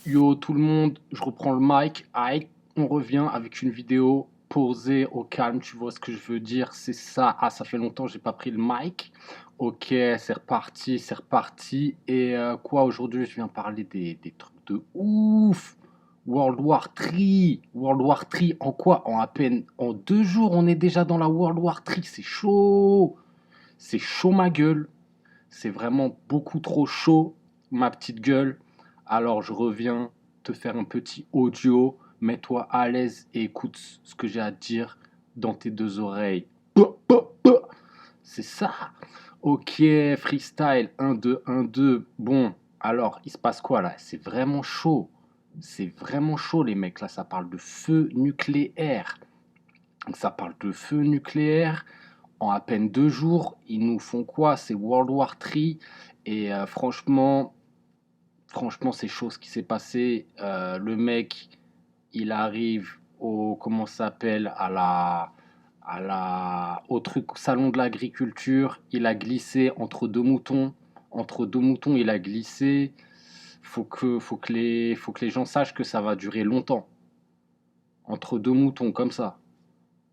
Yo tout le monde, je reprends le mic. Aïe, on revient avec une vidéo posée au calme, tu vois ce que je veux dire, c'est ça. Ah, ça fait longtemps que j'ai pas pris le mic. Ok, c'est reparti, c'est reparti. Et quoi, aujourd'hui, je viens parler des trucs de ouf. World War 3. World War 3, en quoi? En à peine, en 2 jours, on est déjà dans la World War 3. C'est chaud. C'est chaud ma gueule. C'est vraiment beaucoup trop chaud, ma petite gueule. Alors je reviens te faire un petit audio. Mets-toi à l'aise et écoute ce que j'ai à te dire dans tes deux oreilles. C'est ça. Ok, freestyle, 1, 2, 1, 2. Bon, alors, il se passe quoi là? C'est vraiment chaud. C'est vraiment chaud, les mecs. Là, ça parle de feu nucléaire. Ça parle de feu nucléaire. En à peine 2 jours, ils nous font quoi? C'est World War 3. Et franchement, c'est chaud ce qui s'est passé. Le mec, il arrive au, comment ça s'appelle, au truc, au salon de l'agriculture. Il a glissé entre deux moutons. Entre deux moutons, il a glissé. Faut que les gens sachent que ça va durer longtemps. Entre deux moutons, comme ça.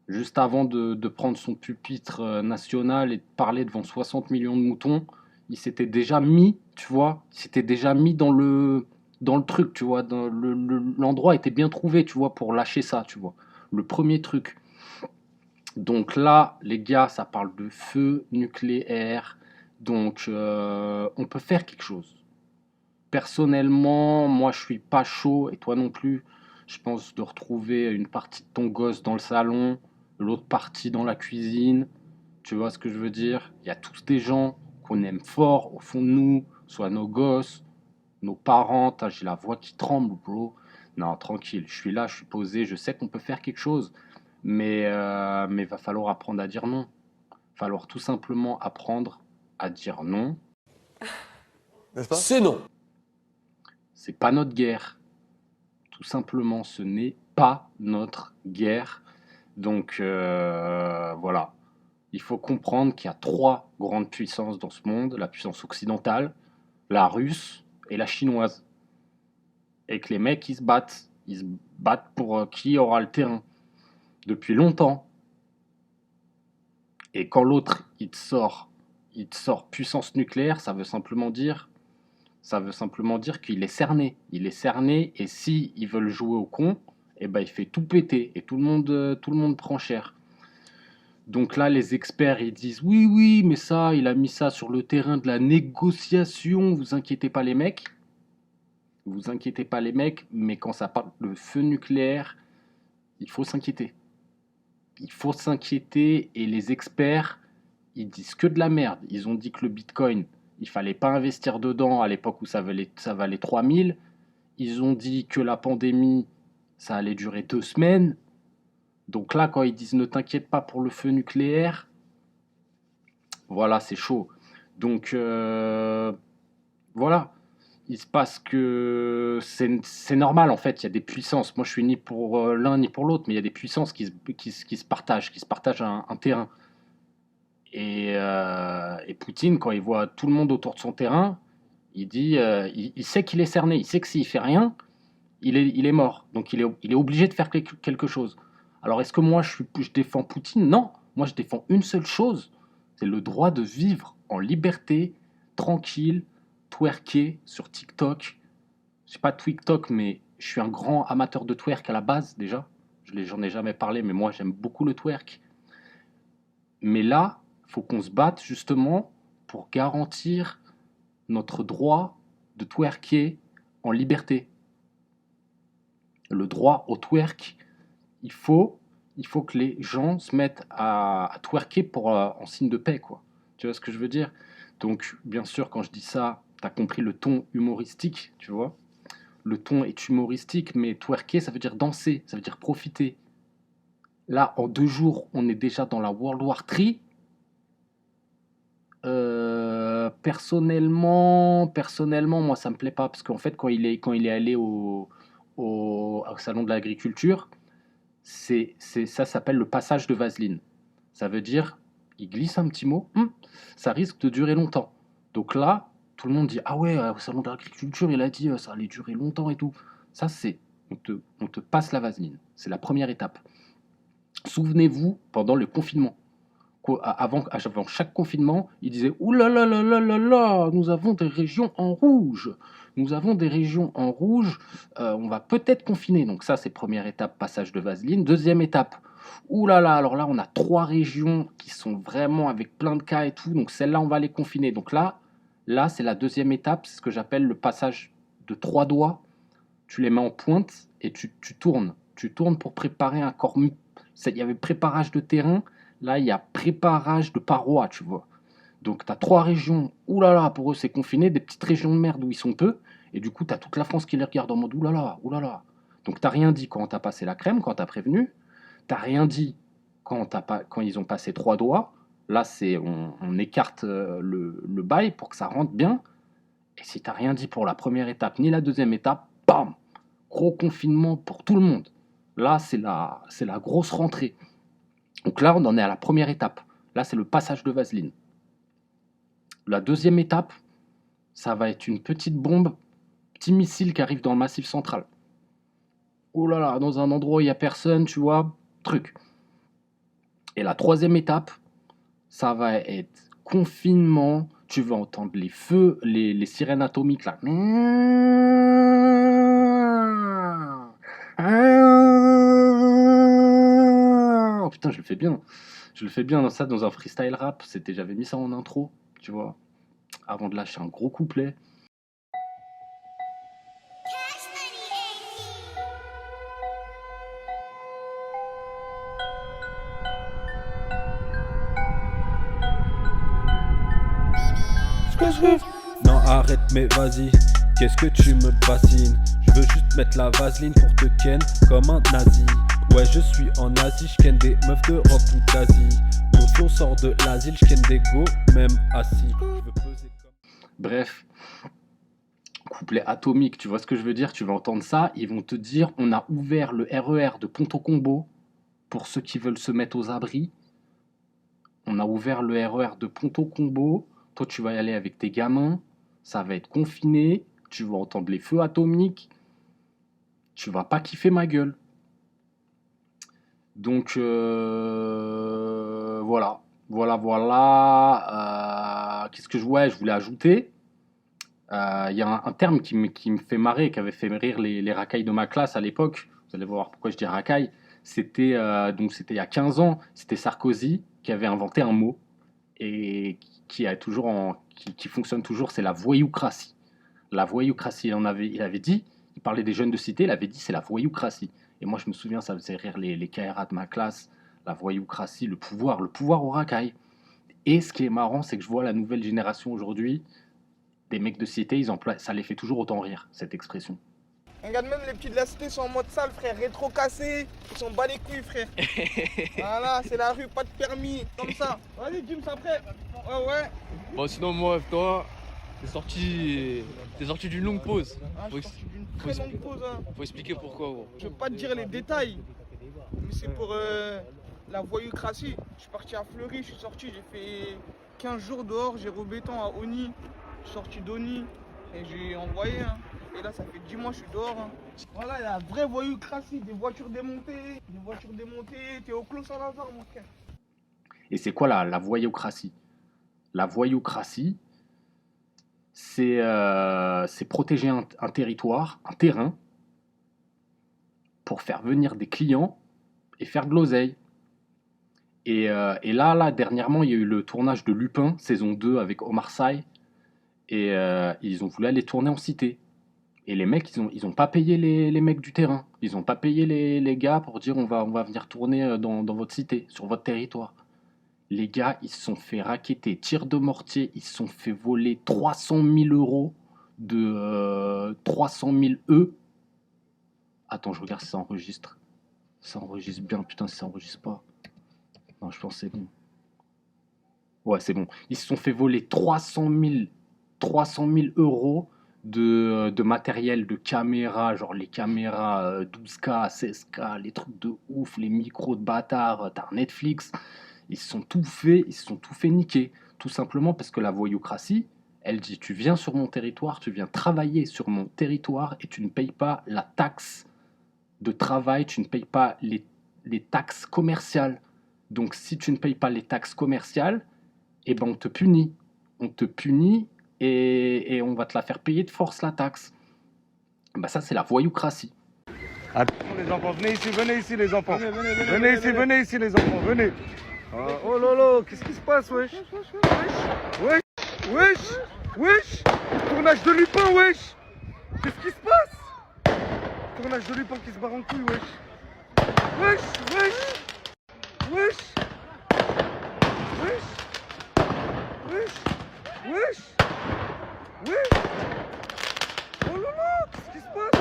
Juste avant de prendre son pupitre national et de parler devant 60 millions de moutons, il s'était déjà mis, tu vois, il s'était déjà mis dans le truc, tu vois, l'endroit était bien trouvé, tu vois, pour lâcher ça, tu vois. Le premier truc. Donc là, les gars, ça parle de feu nucléaire, donc on peut faire quelque chose. Personnellement, moi, je suis pas chaud, et toi non plus. Je pense de retrouver une partie de ton gosse dans le salon, l'autre partie dans la cuisine. Tu vois ce que je veux dire? Il y a tous des gens qu'on aime fort au fond de nous, soit nos gosses, nos parents. J'ai la voix qui tremble, bro. Non, tranquille, je suis là, je suis posé, je sais qu'on peut faire quelque chose, mais va falloir apprendre à dire non. Falloir tout simplement apprendre à dire non. N'est-ce pas? C'est non. C'est pas notre guerre. Tout simplement, ce n'est pas notre guerre. Donc voilà, il faut comprendre qu'il y a trois grandes puissances dans ce monde, la puissance occidentale, la russe et la chinoise. Et que les mecs, ils se battent pour qui aura le terrain depuis longtemps. Et quand l'autre, il te sort puissance nucléaire, ça veut simplement dire qu'il est cerné. Il est cerné et si ils veulent jouer au con, eh ben il fait tout péter et tout le monde prend cher. Donc là, les experts, ils disent oui, oui, mais ça, il a mis ça sur le terrain de la négociation. Vous inquiétez pas les mecs. Vous inquiétez pas les mecs, mais quand ça parle de feu nucléaire, il faut s'inquiéter. Il faut s'inquiéter et les experts, ils disent que de la merde. Ils ont dit que le Bitcoin, il fallait pas investir dedans à l'époque où ça valait 3000. Ils ont dit que la pandémie, ça allait durer 2 semaines. Donc là, quand ils disent ne t'inquiète pas pour le feu nucléaire, voilà, c'est chaud. Donc voilà, il se passe que c'est normal en fait, il y a des puissances. Moi je suis ni pour l'un ni pour l'autre, mais il y a des puissances qui se partagent un terrain. Et Poutine, quand il voit tout le monde autour de son terrain, il dit, il sait qu'il est cerné, il sait que s'il fait rien, il est mort. Donc il est obligé de faire quelque chose. Alors est-ce que moi je défends Poutine? Non, moi je défends une seule chose, c'est le droit de vivre en liberté, tranquille, twerker sur TikTok. Je sais pas TikTok, mais je suis un grand amateur de twerk à la base déjà. J'en ai jamais parlé, mais moi j'aime beaucoup le twerk. Mais là, il faut qu'on se batte justement pour garantir notre droit de twerker en liberté. Le droit au twerk, il faut, il faut que les gens se mettent à twerker en signe de paix, quoi. Tu vois ce que je veux dire? Donc, bien sûr, quand je dis ça, t'as compris le ton humoristique, tu vois? Le ton est humoristique, mais twerker, ça veut dire danser, ça veut dire profiter. Là, en 2 jours, on est déjà dans la World War 3. Personnellement, moi, ça me plaît pas parce qu'en fait, quand il est allé au salon de l'agriculture, ça s'appelle le passage de vaseline. Ça veut dire, il glisse un petit mot, ça risque de durer longtemps. Donc là, Tout le monde dit: «Ah ouais, au salon de l'agriculture, il a dit, ça allait durer longtemps et tout». Ça, c'est on te passe la vaseline. C'est la première étape. Souvenez-vous, pendant le confinement, avant chaque confinement, il disait: «Ouh là là là là là là, nous avons des régions en rouge. Nous avons des régions en rouge, on va peut-être confiner». Donc ça, c'est première étape, passage de vaseline. Deuxième étape: «Ouh là là, alors là, on a 3 régions qui sont vraiment avec plein de cas et tout, donc celles-là, on va les confiner». Donc là, c'est la deuxième étape, c'est ce que j'appelle le passage de 3 doigts. Tu les mets en pointe et tu tournes. Tu tournes pour préparer un corps. Il y avait préparage de terrain, là il y a préparage de parois, tu vois. Donc tu as 3 régions, oulala, pour eux c'est confiné, des petites régions de merde où ils sont peu, et du coup tu as toute la France qui les regarde en mode oulala, oulala. Donc t'as rien dit quand t'as passé la crème, quand t'as prévenu, t'as rien dit quand ils ont passé 3 doigts, là on écarte le bail pour que ça rentre bien, et si t'as rien dit pour la première étape ni la deuxième étape, bam, gros confinement pour tout le monde. Là, c'est la grosse rentrée. Donc là, on en est à la première étape. Là, c'est le passage de vaseline. La deuxième étape, ça va être une petite bombe, petit missile qui arrive dans le Massif central. Oh là là, dans un endroit où il n'y a personne, tu vois, truc. Et la troisième étape, ça va être confinement. Tu vas entendre les feux, les sirènes atomiques là. Oh putain, je le fais bien. Je le fais bien dans ça, dans un freestyle rap. J'avais mis ça en intro, tu vois, avant de lâcher un gros couplet. Non arrête mais vas-y, qu'est-ce que tu me bassines? Je veux juste mettre la vaseline pour te ken comme un nazi. Ouais je suis en Asie, je ken des meufs de rock toute l'Asie. Mon flow sort de l'asile, je ken des go même assis. Je veux peser comme... Bref, couplet atomique, tu vois ce que je veux dire? Tu vas entendre ça, ils vont te dire: on a ouvert le RER de Ponto Combo pour ceux qui veulent se mettre aux abris. On a ouvert le RER de Ponto Combo. Toi, tu vas y aller avec tes gamins. Ça va être confiné. Tu vas entendre les feux atomiques. Tu vas pas kiffer ma gueule. Donc, voilà. Voilà. Qu'est-ce que je voulais ajouter? Il y a un terme qui me fait marrer, qui avait fait rire les racailles de ma classe à l'époque. Vous allez voir pourquoi je dis racaille. C'était il y a 15 ans. C'était Sarkozy qui avait inventé un mot et qui fonctionne toujours, c'est la voyoucratie. La voyoucratie, il avait dit, il parlait des jeunes de cité, il avait dit c'est la voyoucratie. Et moi je me souviens, ça faisait rire les KRA de ma classe, la voyoucratie, le pouvoir au racaille. Et ce qui est marrant, c'est que je vois la nouvelle génération aujourd'hui, des mecs de cité, ça les fait toujours autant rire, cette expression. Regarde, même les petits de la cité sont en mode sale, frère, rétro cassé. Ils sont bas les couilles, frère. Voilà, c'est la rue, pas de permis, comme ça. Vas-y, Jim, ça après. Ouais. Bon, sinon, moi, toi, t'es sorti d'une longue pause. Ah, je suis sorti d'une très longue pause. Hein. Faut expliquer pourquoi, gros. Je veux pas te dire les détails, mais c'est pour la voyoucratie. Je suis parti à Fleury, je suis sorti, j'ai fait 15 jours dehors, j'ai rebéton à Oni. Je suis sorti d'Oni et j'ai envoyé. Hein. Et là, ça fait 10 mois que je suis dehors. Hein. Voilà, la vraie voyoucratie, des voitures démontées. T'es au Clos Saint-Lazare, mon frère. Et c'est quoi la voyoucratie? La voyoucratie, c'est protéger un territoire, un terrain, pour faire venir des clients et faire de l'oseille. Et là, dernièrement, il y a eu le tournage de Lupin, saison 2 avec Omar Sy, et ils ont voulu aller tourner en cité. Et les mecs, ils ont pas payé les mecs du terrain. Ils ont pas payé les gars pour dire on va venir tourner dans votre cité, sur votre territoire. Les gars, ils se sont fait racketter, tir de mortier, ils se sont fait voler 300 000 euros de 300 000 E. Attends, je regarde si ça enregistre. Ça enregistre bien, putain, si ça enregistre pas. Non, je pense que c'est bon. Ouais, c'est bon. Ils se sont fait voler 300 000 euros de matériel, de caméras, genre les caméras 12K, 16K, les trucs de ouf, les micros de bâtard, t'as Netflix. Ils se sont tout fait niquer. Tout simplement parce que la voyoucratie, Elle dit, tu viens sur mon territoire, tu viens travailler sur mon territoire et tu ne payes pas la taxe de travail, tu ne payes pas les taxes commerciales. Donc si tu ne payes pas les taxes commerciales, eh ben on te punit. On te punit et on va te la faire payer de force la taxe. Ben ça c'est la voyoucratie. Attention les enfants, venez ici les enfants. Venez ici les enfants, venez. Oh lolo, qu'est-ce qui se passe wesh? Wesh. Tournage de Lupin wesh. Qu'est-ce qui se passe? Tournage de Lupin qui se barre en couille wesh. Wesh. Oh lolo, qu'est-ce qui se passe?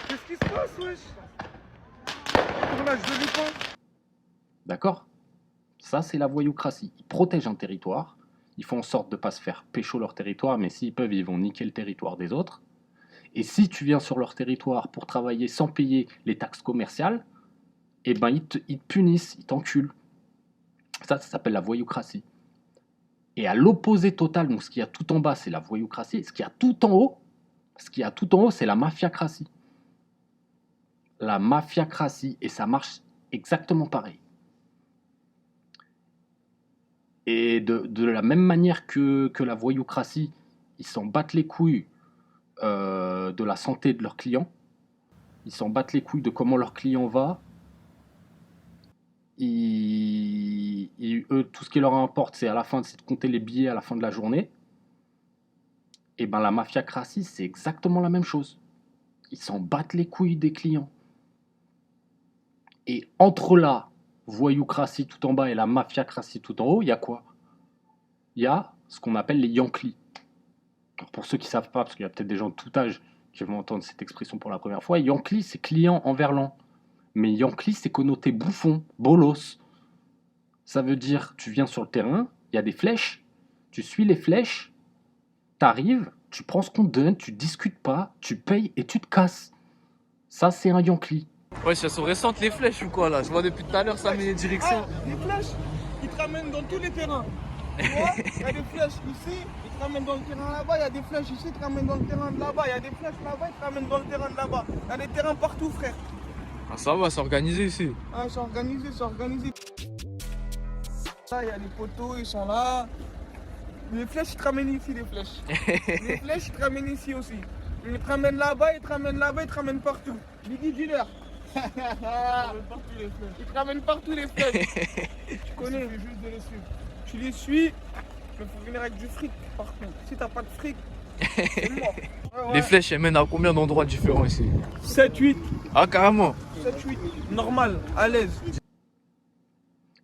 Qu'est-ce qui se passe wesh? Tournage de Lupin. D'accord? Ça, c'est la voyoucratie. Ils protègent un territoire, ils font en sorte de ne pas se faire pécho leur territoire, mais s'ils peuvent, ils vont niquer le territoire des autres. Et si tu viens sur leur territoire pour travailler sans payer les taxes commerciales, eh ben, ils te punissent, ils t'enculent. Ça s'appelle la voyoucratie. Et à l'opposé total, donc ce qu'il y a tout en bas, c'est la voyoucratie. Ce qu'il y a tout en haut, c'est la mafiacratie. La mafiacratie, et ça marche exactement pareil. Et de la même manière que la voyoucratie, ils s'en battent les couilles de la santé de leurs clients, ils s'en battent les couilles de comment leur client va, eux, tout ce qui leur importe, c'est de compter les billets à la fin de la journée. Et ben la mafiacratie, c'est exactement la même chose. Ils s'en battent les couilles des clients. Et entre la voyoucratie tout en bas et la mafiacratie tout en haut, il y a quoi? Il y a ce qu'on appelle les Yankees. Alors pour ceux qui ne savent pas, parce qu'il y a peut-être des gens de tout âge qui vont entendre cette expression pour la première fois, Yankee, c'est client en verlan. Mais Yankee, c'est connoté bouffon, bolos. Ça veut dire, tu viens sur le terrain, il y a des flèches, tu suis les flèches, t'arrives, tu prends ce qu'on te donne, tu discutes pas, tu payes et tu te casses. Ça, c'est un Yankee. Ouais, elles sont récentes les flèches ou quoi là? Je vois depuis tout à l'heure ça met les directions. Ah, les flèches, ils te ramènent dans tous les terrains. Tu vois, il y a des flèches ici, ils te ramènent dans le terrain là-bas, il y a des flèches ici, ils te ramènent dans le terrain de là-bas, il y a des flèches là-bas, ils te ramènent dans le terrain de là-bas. Il y a des terrains partout, frère. Ah, ça va, c'est organisé ici. Ah, c'est organisé, c'est organisé. Là, il y a des poteaux, ils sont là. Les flèches, ils te ramènent ici, les flèches. Les flèches, ils te ramènent ici aussi. Ils te ramènent là-bas, ils te ramènent là-bas, ils te ramènent partout. Biggie Dealer. Ils te ramènent partout les flèches. Tu connais, il suffit juste de les suivre. Tu les suis, mais faut venir avec du fric par contre. Si t'as pas de fric, c'est mort. Ouais, Les flèches elles mènent à combien d'endroits différents ici? 7-8. Ah, carrément. 7-8. Normal, à l'aise.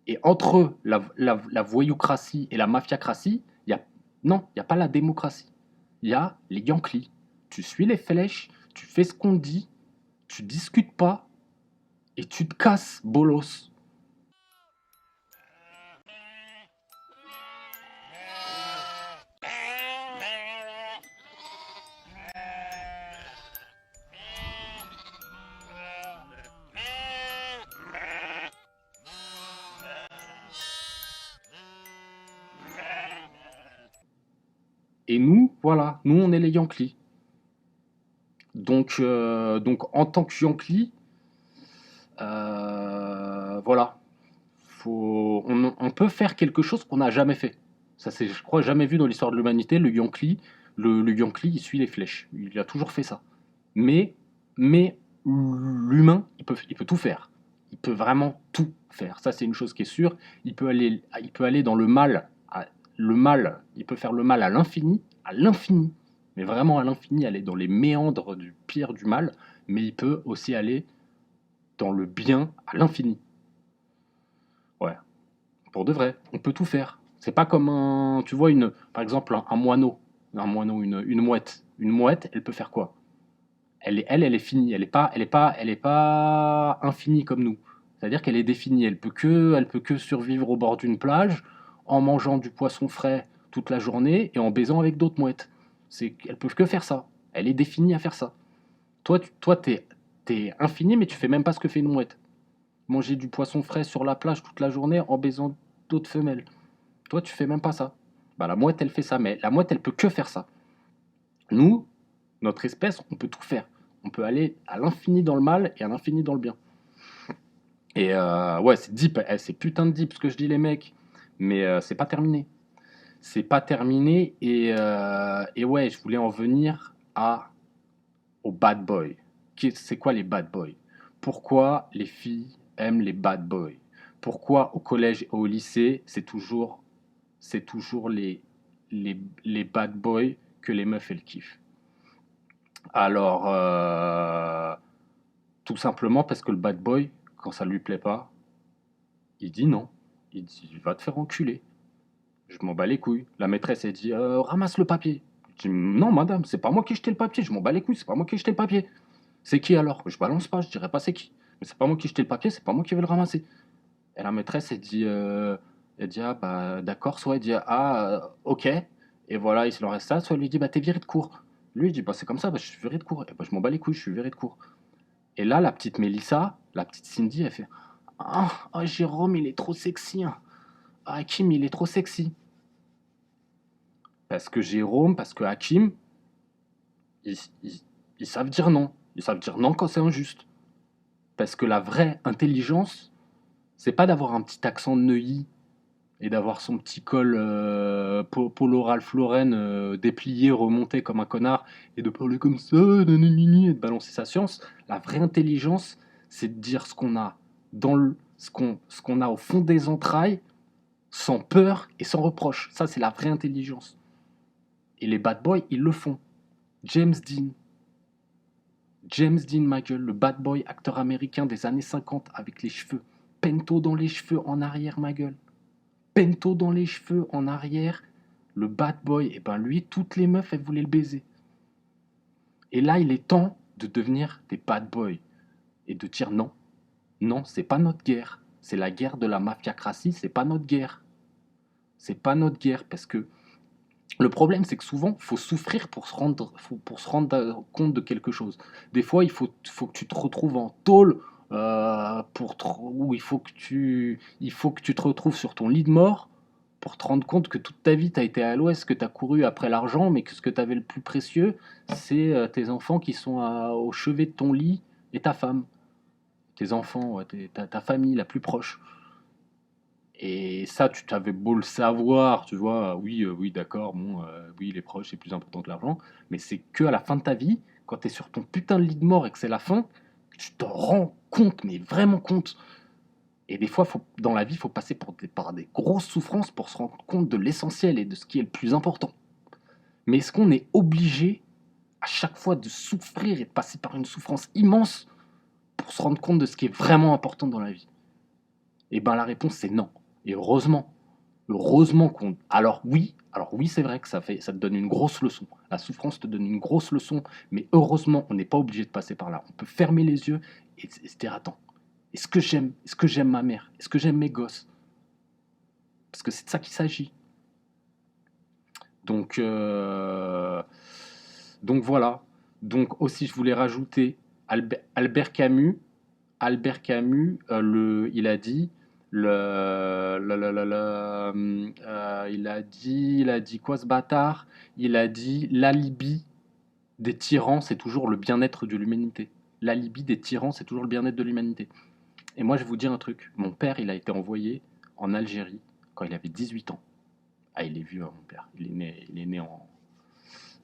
Et entre la voyoucratie et la mafiacratie, il n'y a pas la démocratie. Il y a les Yankees. Tu suis les flèches, tu fais ce qu'on te dit, tu discutes pas et tu te casses, bolos. Et nous, voilà, nous on est les Yankees. Donc en tant que Yankee, voilà, on peut faire quelque chose qu'on n'a jamais fait. Ça c'est, je crois, jamais vu dans l'histoire de l'humanité. Le Yankee, il suit les flèches. Il a toujours fait ça. Mais l'humain, il peut tout faire. Il peut vraiment tout faire. Ça c'est une chose qui est sûre. Il peut aller dans le mal. Il peut faire le mal à l'infini, mais vraiment à l'infini, aller dans les méandres du pire du mal, mais il peut aussi aller dans le bien à l'infini. Ouais, pour de vrai, on peut tout faire. C'est pas comme tu vois, par exemple, un moineau, une mouette. Une mouette, elle peut faire quoi? Elle est finie, elle est pas infinie comme nous. C'est-à-dire qu'elle est définie, elle peut que survivre au bord d'une plage, en mangeant du poisson frais toute la journée et en baisant avec d'autres mouettes. Elles peuvent que faire ça. Elle est définie à faire ça. Toi, t'es infini, mais tu fais même pas ce que fait une mouette. Manger du poisson frais sur la plage toute la journée en baisant d'autres femelles. Toi, tu fais même pas ça. Bah, la mouette, elle fait ça, mais la mouette, elle peut que faire ça. Nous, notre espèce, on peut tout faire. On peut aller à l'infini dans le mal et à l'infini dans le bien. Et ouais, c'est deep, c'est putain de deep ce que je dis les mecs, mais c'est pas terminé. C'est pas terminé et ouais, je voulais en venir aux bad boys. C'est quoi les bad boys? Pourquoi les filles aiment les bad boys? Pourquoi au collège et au lycée, c'est toujours les bad boys que les meufs elles kiffent? Alors, tout simplement parce que le bad boy, quand ça lui plaît pas, il dit non. Il dit va te faire enculer. Je m'en bats les couilles. La maîtresse, elle dit ramasse le papier. Je dis non, madame, c'est pas moi qui ai jeté le papier. Je m'en bats les couilles, c'est pas moi qui ai jeté le papier. C'est qui alors? Je balance pas, je dirais pas c'est qui. Mais c'est pas moi qui ai jeté le papier, c'est pas moi qui vais le ramasser. Et la maîtresse, elle dit ah bah d'accord, soit elle dit ah ok. Et voilà, il se leur reste ça. Soit elle lui dit bah t'es viré de cours. Lui, il dit bah c'est comme ça, bah je suis viré de cours. Et bah je m'en bats les couilles, je suis viré de cours. Et là, la petite Mélissa, la petite Cindy, elle fait ah, Jérôme, il est trop sexy. Hein. Ah, Hakim, il est trop sexy. Parce que Jérôme, parce que Hakim, ils savent dire non. Ils savent dire non quand c'est injuste. Parce que la vraie intelligence, c'est pas d'avoir un petit accent de Neuilly et d'avoir son petit col Polo Ralph Lauren déplié, remonté comme un connard et de parler comme ça, nanani, et de balancer sa science. La vraie intelligence, c'est de dire ce qu'on a ce qu'on a au fond des entrailles, sans peur et sans reproche. Ça, c'est la vraie intelligence. Et les bad boys, ils le font. James Dean, ma gueule, le bad boy acteur américain des années 50 avec les cheveux. Pento dans les cheveux en arrière, ma gueule. Pento dans les cheveux en arrière. Le bad boy, et ben lui, toutes les meufs, elles voulaient le baiser. Et là, il est temps de devenir des bad boys. Et de dire non. Non, c'est pas notre guerre. C'est la guerre de la mafiacratie, c'est pas notre guerre. C'est pas notre guerre, parce que le problème, c'est que souvent, il faut souffrir pour se rendre compte de quelque chose. Des fois, il faut que tu te retrouves en tôle, ou il faut que tu te retrouves sur ton lit de mort pour te rendre compte que toute ta vie, tu as été à l'ouest, que tu as couru après l'argent, mais que ce que tu avais le plus précieux, c'est tes enfants qui sont au chevet de ton lit et ta femme. Tes enfants, ouais, ta famille la plus proche. Et ça, tu t'avais beau le savoir, tu vois, oui, d'accord, bon, oui, les proches, c'est plus important que l'argent, mais c'est que à la fin de ta vie, quand tu es sur ton putain de lit de mort et que c'est la fin, que tu te rends compte, mais vraiment compte. Et des fois, dans la vie, il faut passer par des grosses souffrances pour se rendre compte de l'essentiel et de ce qui est le plus important. Mais est-ce qu'on est obligé à chaque fois de souffrir et de passer par une souffrance immense pour se rendre compte de ce qui est vraiment important dans la vie? Et ben la réponse c'est non. Et heureusement qu'on... Alors oui, c'est vrai que ça te donne une grosse leçon. La souffrance te donne une grosse leçon, mais heureusement, on n'est pas obligé de passer par là. On peut fermer les yeux et se dire attends, est-ce que j'aime ma mère? Est-ce que j'aime mes gosses? Parce que c'est de ça qu'il s'agit. Donc voilà. Donc aussi, je voulais rajouter Albert Camus. Il a dit il a dit quoi ce bâtard? Il a dit l'alibi des tyrans, c'est toujours le bien-être de l'humanité. L'alibi des tyrans, c'est toujours le bien-être de l'humanité. Et moi, je vais vous dire un truc. Mon père, il a été envoyé en Algérie quand il avait 18 ans. Ah, il est vieux, hein, mon père. Il est né en...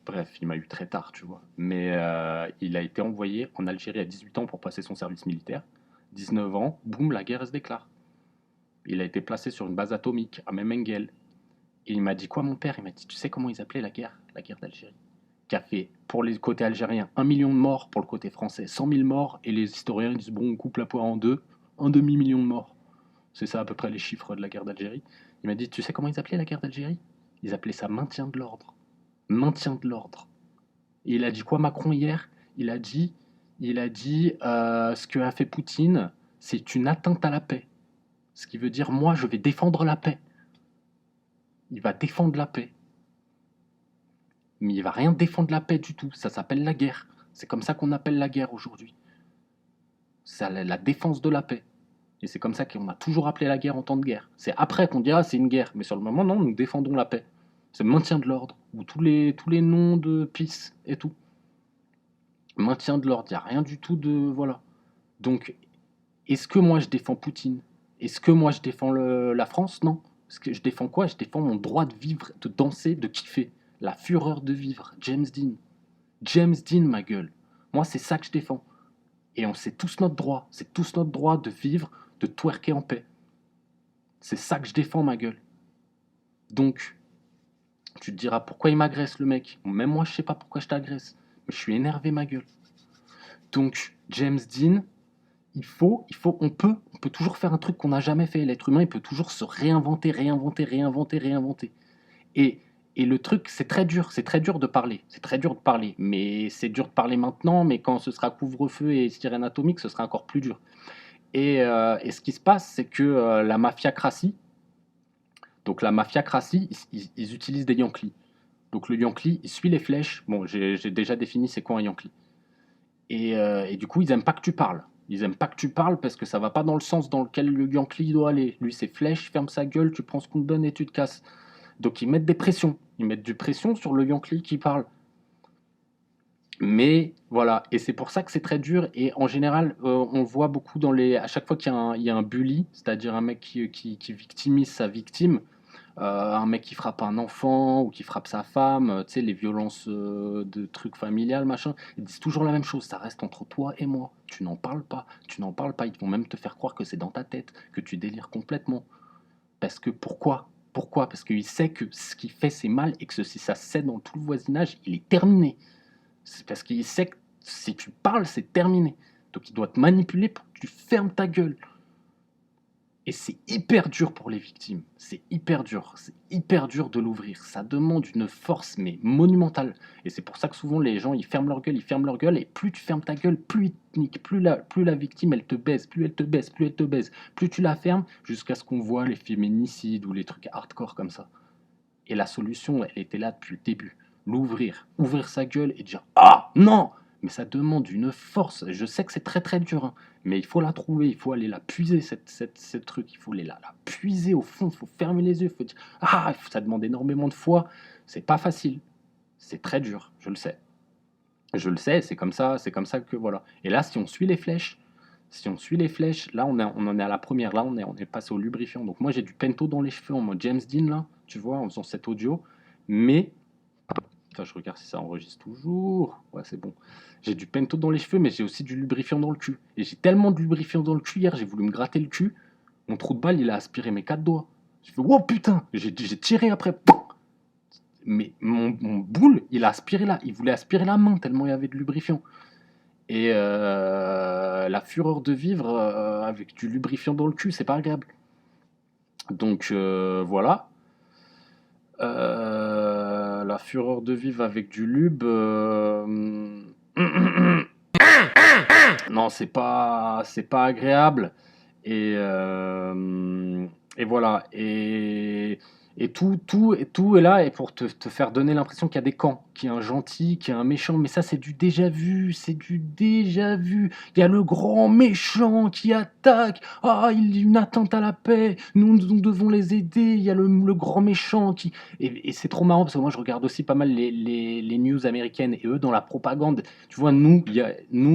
Bref, il m'a eu très tard, tu vois. Mais il a été envoyé en Algérie à 18 ans pour passer son service militaire. 19 ans, boum, la guerre se déclare. Il a été placé sur une base atomique à Memengel. Et il m'a dit quoi, mon père? Il m'a dit, tu sais comment ils appelaient la guerre d'Algérie? Qui a fait, pour le côté algérien, 1 million de morts, pour le côté français, 100 000 morts, et les historiens disent, bon, on coupe la poire en deux, 1 demi-million de morts. C'est ça à peu près les chiffres de la guerre d'Algérie. Il m'a dit, tu sais comment ils appelaient la guerre d'Algérie? Ils appelaient ça maintien de l'ordre. Maintien de l'ordre. Et il a dit quoi, Macron, hier? Il a dit ce que a fait Poutine, c'est une atteinte à la paix. Ce qui veut dire, moi, je vais défendre la paix. Il va défendre la paix. Mais il va rien défendre la paix du tout. Ça s'appelle la guerre. C'est comme ça qu'on appelle la guerre aujourd'hui. C'est la défense de la paix. Et c'est comme ça qu'on a toujours appelé la guerre en temps de guerre. C'est après qu'on dira c'est une guerre. Mais sur le moment, non, nous défendons la paix. C'est maintien de l'ordre, ou tous les noms de peace et tout. Maintien de l'ordre, il n'y a rien du tout de... Voilà. Donc, est-ce que moi je défends Poutine? Est-ce que moi je défends la France? Non. Parce que je défends quoi? Je défends mon droit de vivre, de danser, de kiffer. La fureur de vivre. James Dean. James Dean, ma gueule. Moi, c'est ça que je défends. Et c'est tous notre droit. C'est tous notre droit de vivre, de twerker en paix. C'est ça que je défends, ma gueule. Donc, tu te diras pourquoi il m'agresse, le mec. Même moi, je sais pas pourquoi je t'agresse. Mais je suis énervé, ma gueule. Donc, James Dean, on peut toujours faire un truc qu'on n'a jamais fait. L'être humain, il peut toujours se réinventer. Et le truc, c'est très dur de parler. C'est très dur de parler. Mais c'est dur de parler maintenant, mais quand ce sera couvre-feu et sirène atomique, ce sera encore plus dur. Et ce qui se passe, c'est que la mafiacratie, donc la mafiacratie, ils utilisent des Yankees. Donc le Yankee, il suit les flèches. Bon, j'ai déjà défini c'est quoi un Yankee. Et du coup, ils aiment pas que tu parles. Ils aiment pas que tu parles parce que ça va pas dans le sens dans lequel le Yankee doit aller. Lui, c'est flèche, ferme sa gueule, tu prends ce qu'on te donne et tu te casses. Donc ils mettent des pressions. Ils mettent du pression sur le Yankee qui parle. Mais voilà, et c'est pour ça que c'est très dur. Et en général, on voit beaucoup à chaque fois qu'il y a un bully, c'est-à-dire un mec qui victimise sa victime, un mec qui frappe un enfant ou qui frappe sa femme, tu sais, les violences de trucs familiales, machin, ils disent toujours la même chose, ça reste entre toi et moi, tu n'en parles pas, ils vont même te faire croire que c'est dans ta tête, que tu délires complètement. Parce que pourquoi? Parce qu'il sait que ce qu'il fait c'est mal et que si ça se sait dans tout le voisinage, il est terminé. C'est parce qu'il sait que si tu parles, c'est terminé. Donc il doit te manipuler pour que tu fermes ta gueule. Et c'est hyper dur pour les victimes. C'est hyper dur de l'ouvrir. Ça demande une force, mais monumentale. Et c'est pour ça que souvent les gens, ils ferment leur gueule. Et plus tu fermes ta gueule, plus ils te niquent. Plus la victime, elle te baise. Plus tu la fermes, jusqu'à ce qu'on voit les féminicides ou les trucs hardcore comme ça. Et la solution, elle était là depuis le début. Ouvrir sa gueule et dire « Ah, non !» Mais ça demande une force. Je sais que c'est très très dur, hein, mais il faut la trouver, il faut aller la puiser, cette truc. Il faut aller la puiser au fond, il faut fermer les yeux, il faut dire « Ah !» Ça demande énormément de foi. C'est pas facile. C'est très dur, je le sais. C'est comme ça que voilà. Et là, si on suit les flèches, là, on en est à la première. Là, on est passé au lubrifiant. Donc moi, j'ai du pento dans les cheveux en mode James Dean, là, tu vois, en faisant cet audio. Mais... Enfin, je regarde si ça enregistre toujours. Ouais, c'est bon. J'ai du pento dans les cheveux, mais j'ai aussi du lubrifiant dans le cul. Et j'ai tellement de lubrifiant dans le cul, hier, j'ai voulu me gratter le cul. Mon trou de balle, il a aspiré mes 4 doigts. J'ai fait, oh putain! J'ai tiré après. Mais mon boule, il a aspiré là. Il voulait aspirer la main, tellement il y avait de lubrifiant. Et la fureur de vivre avec du lubrifiant dans le cul, c'est pas agréable. Donc voilà. La fureur de vivre avec du lube. Non, c'est pas agréable. Et voilà. Et tout est là et pour te faire donner l'impression qu'il y a des camps, qu'il y a un gentil, qu'il y a un méchant. Mais ça, c'est du déjà vu. Il y a le grand méchant qui attaque. Ah, il y a une attente à la paix. Nous devons les aider. Il y a le grand méchant qui... Et c'est trop marrant parce que moi, je regarde aussi pas mal les news américaines. Et eux, dans la propagande, tu vois, nous,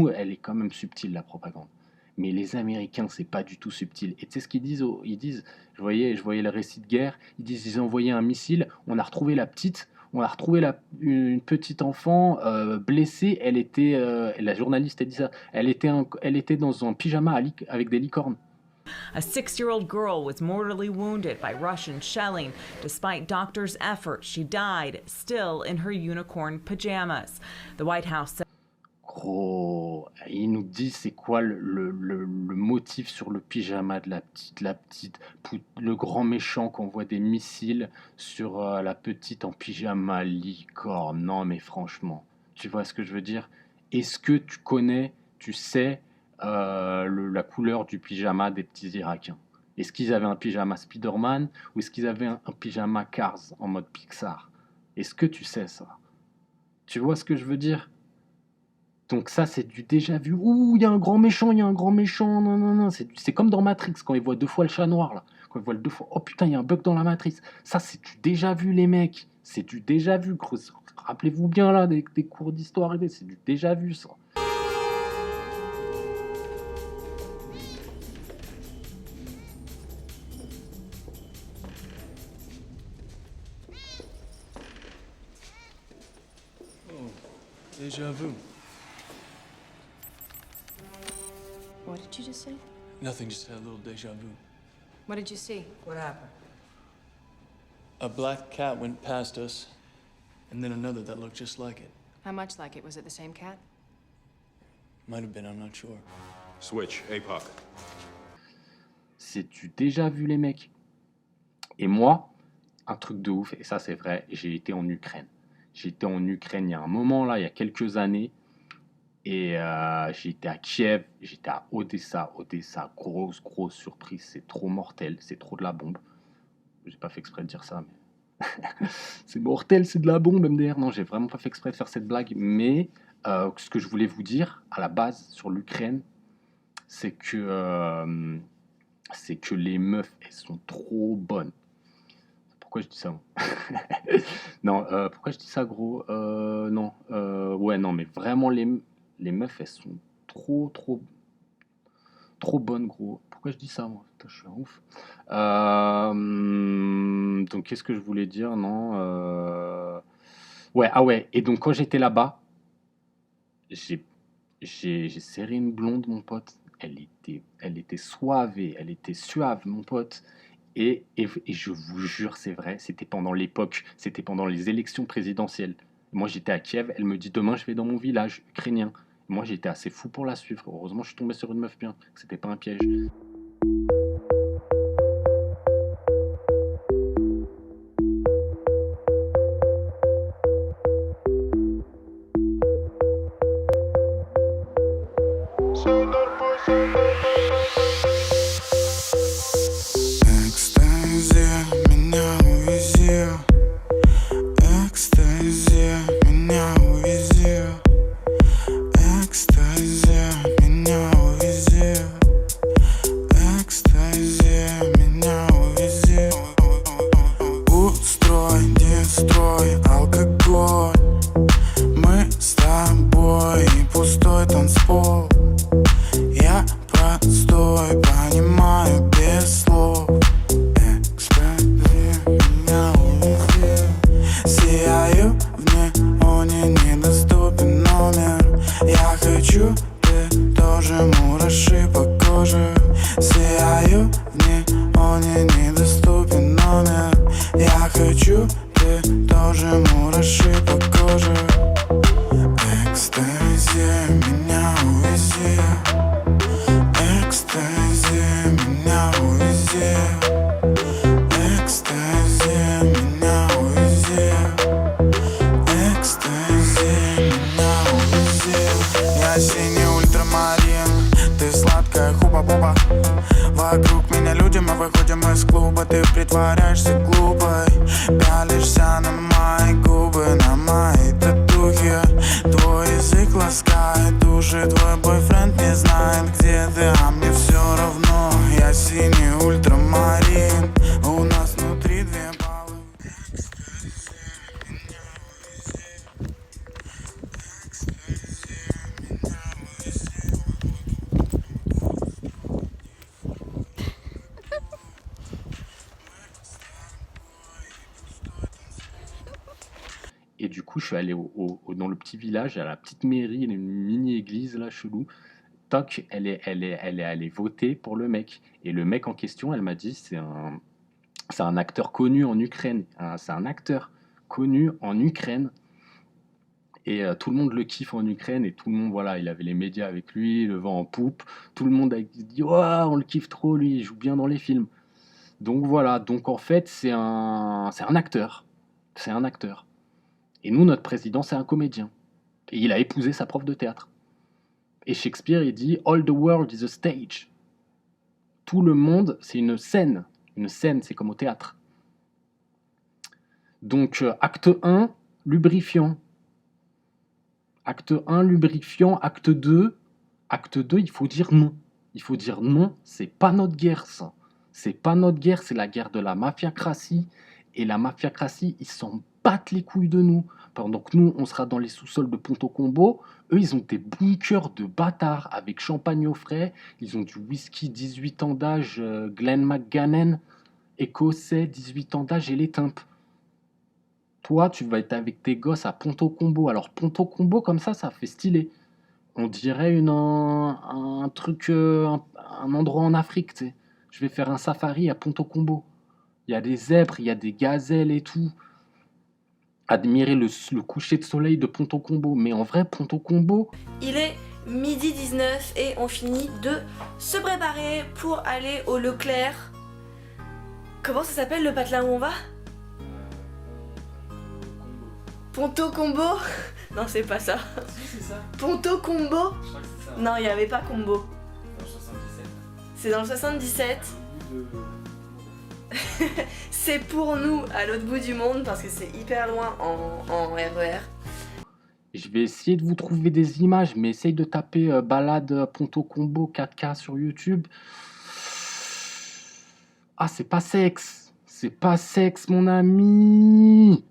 elle est quand même subtile, la propagande. Mais les Américains, c'est pas du tout subtil. Et tu sais ce qu'ils disent? Ils disent, je voyais le récit de guerre, ils ont envoyé un missile, on a retrouvé une petite enfant blessée, la journaliste a dit ça, elle était dans un pyjama avec des licornes. A 6-year-old girl was mortally wounded by Russian shelling. Despite doctors' efforts, she died still in her unicorn pajamas. The White House said Gros, il nous dit c'est quoi le motif sur le pyjama de la petite, le grand méchant qui envoie des missiles sur la petite en pyjama licorne. Non mais franchement, tu vois ce que je veux dire? Est-ce que tu sais la couleur du pyjama des petits Irakiens? Est-ce qu'ils avaient un pyjama Spider-Man ou est-ce qu'ils avaient un pyjama Cars en mode Pixar? Est-ce que tu sais ça? Tu vois ce que je veux dire? Donc ça, c'est du déjà vu. Ouh, il y a un grand méchant, il y a un grand méchant. Non, non, non. C'est comme dans Matrix, quand ils voient 2 fois le chat noir, là. Quand ils voient le 2 fois. Oh putain, il y a un bug dans la matrice. Ça, c'est du déjà vu, les mecs. C'est du déjà vu. Rappelez-vous bien, là, des cours d'histoire. C'est du déjà vu, ça. Deja vu. What did you just say? Nothing, just had a little deja vu. What did you see? What happened? A black cat went past us, and then another that looked just like it. How much like it? Was it the same cat? Might have been, I'm not sure. Switch, APOC. C'est du déjà vu, les mecs. Et moi, un truc de ouf, et ça c'est vrai, j'ai été en Ukraine. J'étais en Ukraine il y a un moment, là, il y a quelques années. Et j'étais à Kiev, j'étais à Odessa. Odessa, grosse surprise, c'est trop mortel, c'est trop de la bombe. J'ai pas fait exprès de dire ça, mais c'est mortel, c'est de la bombe, MDR. Non, j'ai vraiment pas fait exprès de faire cette blague. Mais ce que je voulais vous dire, à la base, sur l'Ukraine, c'est que les meufs, elles sont trop bonnes. Pourquoi je dis ça? Non, pourquoi je dis ça, gros? Non, ouais, non, mais vraiment, les meufs, elles sont trop bonnes, gros. Pourquoi je dis ça, moi? Putain, je suis un ouf. Donc, qu'est-ce que je voulais dire? Non. Ouais, ah ouais. Et donc, quand j'étais là-bas, j'ai serré une blonde, mon pote. Elle était suave, elle était suave, mon pote. Et je vous jure, c'est vrai, c'était pendant les élections présidentielles. Moi, j'étais à Kiev, elle me dit demain, je vais dans mon village ukrainien. Moi, j'étais assez fou pour la suivre. Heureusement, je suis tombé sur une meuf bien, que c'était pas un piège. Вокруг меня люди, мы выходим из клуба. Ты притворяешься глупой, пялишься на мои губы, на мои татухи. Твой язык ласкает уши, твой бойфренд не знает, где ты, а мне все равно. Я синий ультрамарин, у нас внутри две баллы. Et du coup, je suis allé dans le petit village, à la petite mairie, une mini-église là, chelou. Toc, elle est allée voter pour le mec. Et le mec en question, elle m'a dit, c'est un acteur connu en Ukraine. C'est un acteur connu en Ukraine. Et tout le monde le kiffe en Ukraine. Et tout le monde, voilà, il avait les médias avec lui, le vent en poupe. Tout le monde a dit, oh, on le kiffe trop, lui, il joue bien dans les films. Donc voilà, donc en fait, c'est un acteur. C'est un acteur. Et nous, notre président, c'est un comédien. Et il a épousé sa prof de théâtre. Et Shakespeare, il dit « All the world is a stage ». Tout le monde, c'est une scène. Une scène, c'est comme au théâtre. Donc, acte 1, lubrifiant. Acte 1, lubrifiant. Acte 2, il faut dire non. Il faut dire non, c'est pas notre guerre, ça. C'est pas notre guerre, c'est la guerre de la mafiacratie. Et la mafiacratie, ils s'en battent les couilles de nous. Pendant que nous, on sera dans les sous-sols de Ponto Combo, eux, ils ont des bunkers de bâtards avec champagne au frais. Ils ont du whisky 18 ans d'âge, Glen McGannon, écossais, 18 ans d'âge et les timpes. Toi, tu vas être avec tes gosses à Ponto Combo. Alors, Ponto Combo, comme ça fait stylé. On dirait un truc, un endroit en Afrique, tu sais. Je vais faire un safari à Ponto Combo. Il y a des zèbres, il y a des gazelles et tout. Admirer le coucher de soleil de Ponto Combo. Mais en vrai, Ponto Combo... Il est midi 19 et on finit de se préparer pour aller au Leclerc. Comment ça s'appelle le patelin où on va? Ponto Combo? Non, c'est pas ça. Si, c'est ça. Ponto Combo? Je crois que c'est ça. Non, il n'y avait pas Combo. Dans le 77. C'est dans le 77. C'est pour nous à l'autre bout du monde parce que c'est hyper loin en RER. Je vais essayer de vous trouver des images, mais essaye de taper balade Ponto Combo 4K sur YouTube. Ah, c'est pas sexe. C'est pas sexe, mon ami.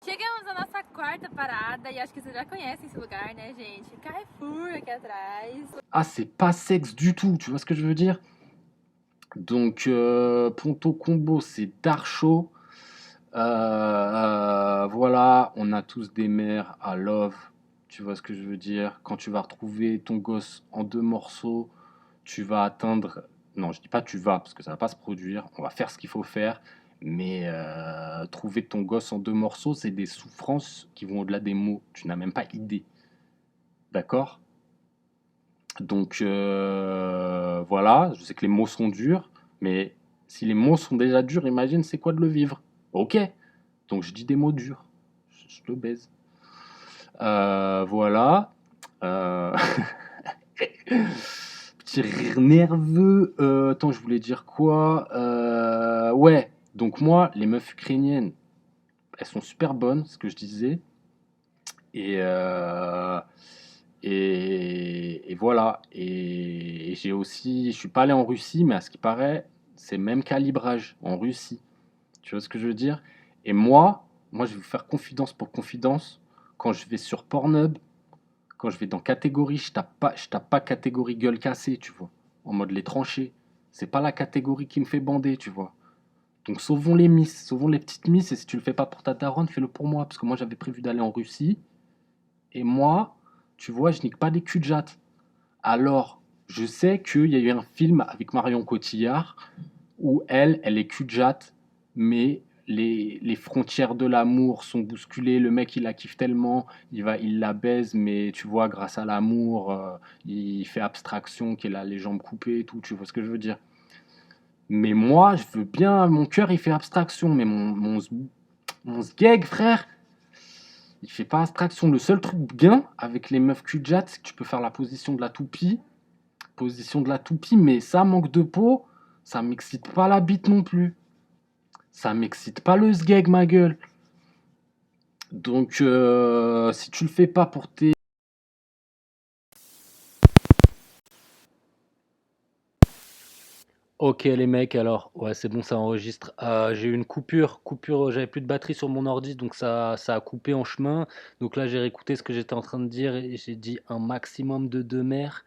Chegamos à nossa quarta parada e acho que vocês já conhecem esse lugar, né, gente? Carrefour aqui atrás. Ah, c'est pas sexe du tout, tu vois ce que je veux dire? Donc, Ponto Combo, c'est Darcho. Voilà, on a tous des mères à love, tu vois ce que je veux dire? Quand tu vas retrouver ton gosse en 2 morceaux, tu vas atteindre... Non, je dis pas tu vas, parce que ça va pas se produire. On va faire ce qu'il faut faire. Mais trouver ton gosse en 2 morceaux, c'est des souffrances qui vont au-delà des mots. Tu n'as même pas idée. D'accord? Donc voilà, je sais que les mots sont durs, mais si les mots sont déjà durs, imagine c'est quoi de le vivre. Ok, donc je dis des mots durs. Je le baise. Voilà. Petit rire nerveux. Attends, je voulais dire quoi? Ouais. Donc moi, les meufs ukrainiennes, elles sont super bonnes, ce que je disais. Et voilà. Et j'ai aussi... Je suis pas allé en Russie, mais à ce qui paraît, c'est le même calibrage en Russie. Tu vois ce que je veux dire? Et moi, je vais vous faire confidence pour confidence. Quand je vais sur Pornhub, quand je vais dans catégorie, je tape pas catégorie gueule cassée, tu vois. En mode les tranchées. C'est pas la catégorie qui me fait bander, tu vois. Donc sauvons les miss, sauvons les petites miss, et si tu le fais pas pour ta daronne, fais-le pour moi, parce que moi j'avais prévu d'aller en Russie, et moi, tu vois, je nique pas des culs de jatte. Alors, je sais qu'il y a eu un film avec Marion Cotillard, où elle est cul de jatte, mais les frontières de l'amour sont bousculées, le mec il la kiffe tellement, il la baise, mais tu vois, grâce à l'amour, il fait abstraction, qu'il a les jambes coupées et tout, tu vois ce que je veux dire. Mais moi, je veux bien... Mon cœur, il fait abstraction. Mais mon sgeg, frère, il fait pas abstraction. Le seul truc bien avec les meufs cul de jatte, c'est que tu peux faire la position de la toupie. Position de la toupie, mais ça, manque de peau, ça m'excite pas la bite non plus. Ça m'excite pas le sgeg, ma gueule. Donc, si tu le fais pas pour tes... Ok les mecs, alors, ouais c'est bon, ça enregistre. J'ai eu une coupure, j'avais plus de batterie sur mon ordi, donc ça a coupé en chemin. Donc là j'ai réécouté ce que j'étais en train de dire et j'ai dit un maximum de 2 mères.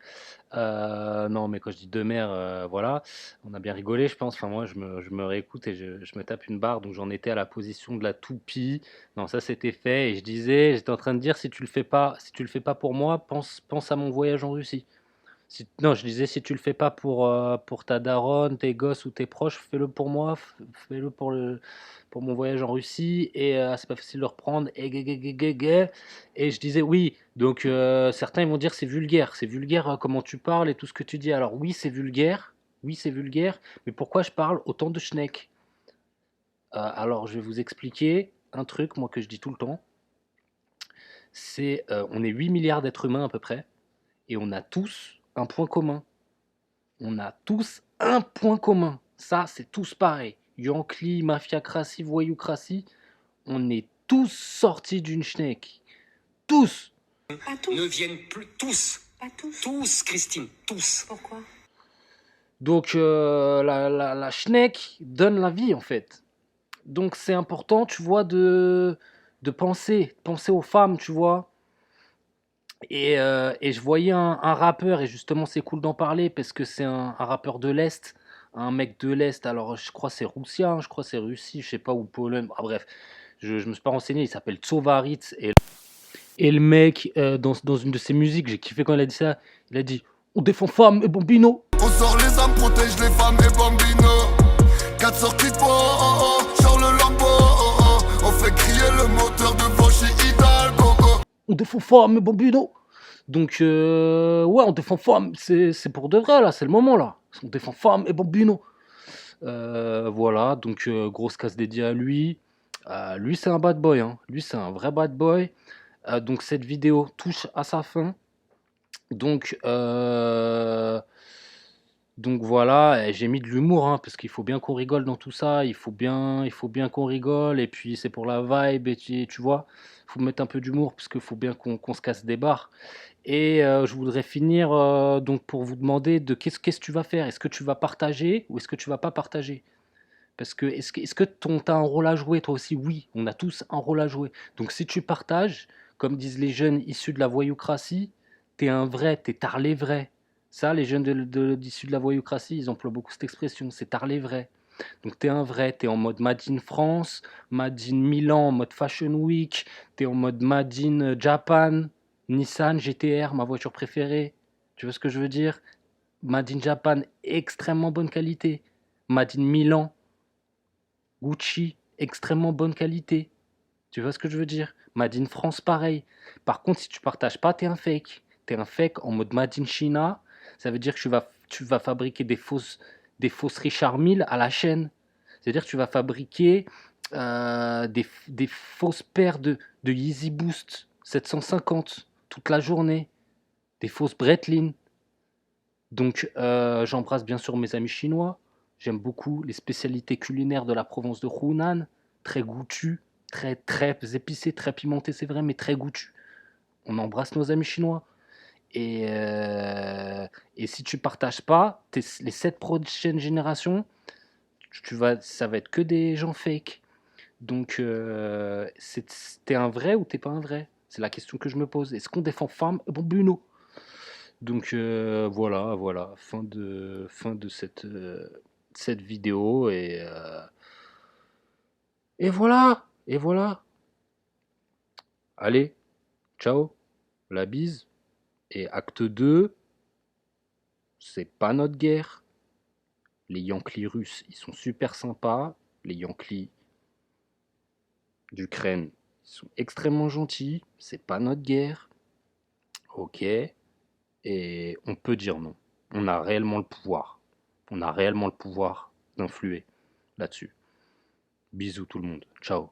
Non mais quand je dis 2 mères, voilà, on a bien rigolé je pense. Enfin moi je me réécoute et je me tape une barre, donc j'en étais à la position de la toupie. Non ça c'était fait et j'étais en train de dire si tu le fais pas pour moi, pense à mon voyage en Russie. Non, je disais, si tu le fais pas pour ta daronne, tes gosses ou tes proches, fais-le pour moi, fais-le pour mon voyage en Russie, et c'est pas facile de reprendre, et je disais, oui, donc certains ils vont dire c'est vulgaire comment tu parles et tout ce que tu dis. Alors oui, c'est vulgaire, oui, c'est vulgaire, mais pourquoi je parle autant de schneck? Alors, je vais vous expliquer un truc, moi, que je dis tout le temps. C'est, on est 8 milliards d'êtres humains à peu près, et on a tous un point commun. On a tous un point commun. Ça, c'est tous pareil. Yankee, mafiacratie, voyoucratie, on est tous sortis d'une schneck. Tous. Pas tous. Ne viennent plus tous. Pas tous. Tous, Christine, tous. Pourquoi? Donc la schneck donne la vie en fait. Donc c'est important, tu vois, de penser aux femmes, tu vois. Et je voyais un rappeur, et justement c'est cool d'en parler parce que c'est un rappeur de l'Est, un mec de l'Est, alors je crois c'est Roussia, hein, je crois c'est Russie, je sais pas, ou Pologne, ah, bref, je me suis pas renseigné, il s'appelle Tsovaritz, et le mec, dans une de ses musiques, j'ai kiffé quand il a dit ça, il a dit « On défend femmes et bambino ». On sort les armes, protège les femmes et bambino. 4 sorties de poids, sur le lambeau. On fait crier le moteur devant chez Hidalgo. On défend femmes et bambino. Donc, ouais, on défend femmes, c'est pour de vrai, là, c'est le moment, là. On défend femmes et bambino. Voilà, donc, grosse casse dédiée à lui. Lui, c'est un bad boy, hein. Lui, c'est un vrai bad boy. Donc, cette vidéo touche à sa fin. Donc voilà, j'ai mis de l'humour, hein, parce qu'il faut bien qu'on rigole dans tout ça, il faut bien qu'on rigole, et puis c'est pour la vibe, et tu vois, il faut mettre un peu d'humour, parce qu'il faut bien qu'on se casse des barres. Et je voudrais finir donc pour vous demander de qu'est-ce que tu vas faire, est-ce que tu vas partager ou est-ce que tu vas pas partager? Parce que est-ce que t'as un rôle à jouer toi aussi? Oui, on a tous un rôle à jouer. Donc si tu partages, comme disent les jeunes issus de la voyoucratie, t'es un vrai, t'es tarlé vrai. Ça, les jeunes issus de la voyoucratie, ils emploient beaucoup cette expression, c'est tarlé vrai. Donc t'es un vrai, t'es en mode Made in France, Made in Milan, en mode Fashion Week, t'es en mode Made in Japan, Nissan GT-R, ma voiture préférée. Tu vois ce que je veux dire? Made in Japan, extrêmement bonne qualité. Made in Milan, Gucci, extrêmement bonne qualité. Tu vois ce que je veux dire? Made in France, pareil. Par contre, si tu partages pas, t'es un fake. T'es un fake en mode Made in China. Ça veut dire que tu vas fabriquer des fausses Richard Mille à la chaîne. C'est-à-dire que tu vas fabriquer des fausses paires de Yeezy Boost 750 toute la journée. Des fausses Breitling. Donc, j'embrasse bien sûr mes amis chinois. J'aime beaucoup les spécialités culinaires de la province de Hunan. Très goûtues, très épicées, très pimentées, c'est vrai, mais très goûtues. On embrasse nos amis chinois. Et si tu partages pas, les 7 prochaines générations, ça va être que des gens fake. Donc, t'es un vrai ou t'es pas un vrai? C'est la question que je me pose. Est-ce qu'on défend femmes? Bon, Bruno. Donc, voilà, fin de cette vidéo. Et voilà. Allez, ciao, la bise. Et acte 2, c'est pas notre guerre. Les Yankees russes, ils sont super sympas. Les Yankees d'Ukraine, ils sont extrêmement gentils. C'est pas notre guerre. Ok. Et on peut dire non. On a réellement le pouvoir. On a réellement le pouvoir d'influer là-dessus. Bisous tout le monde. Ciao.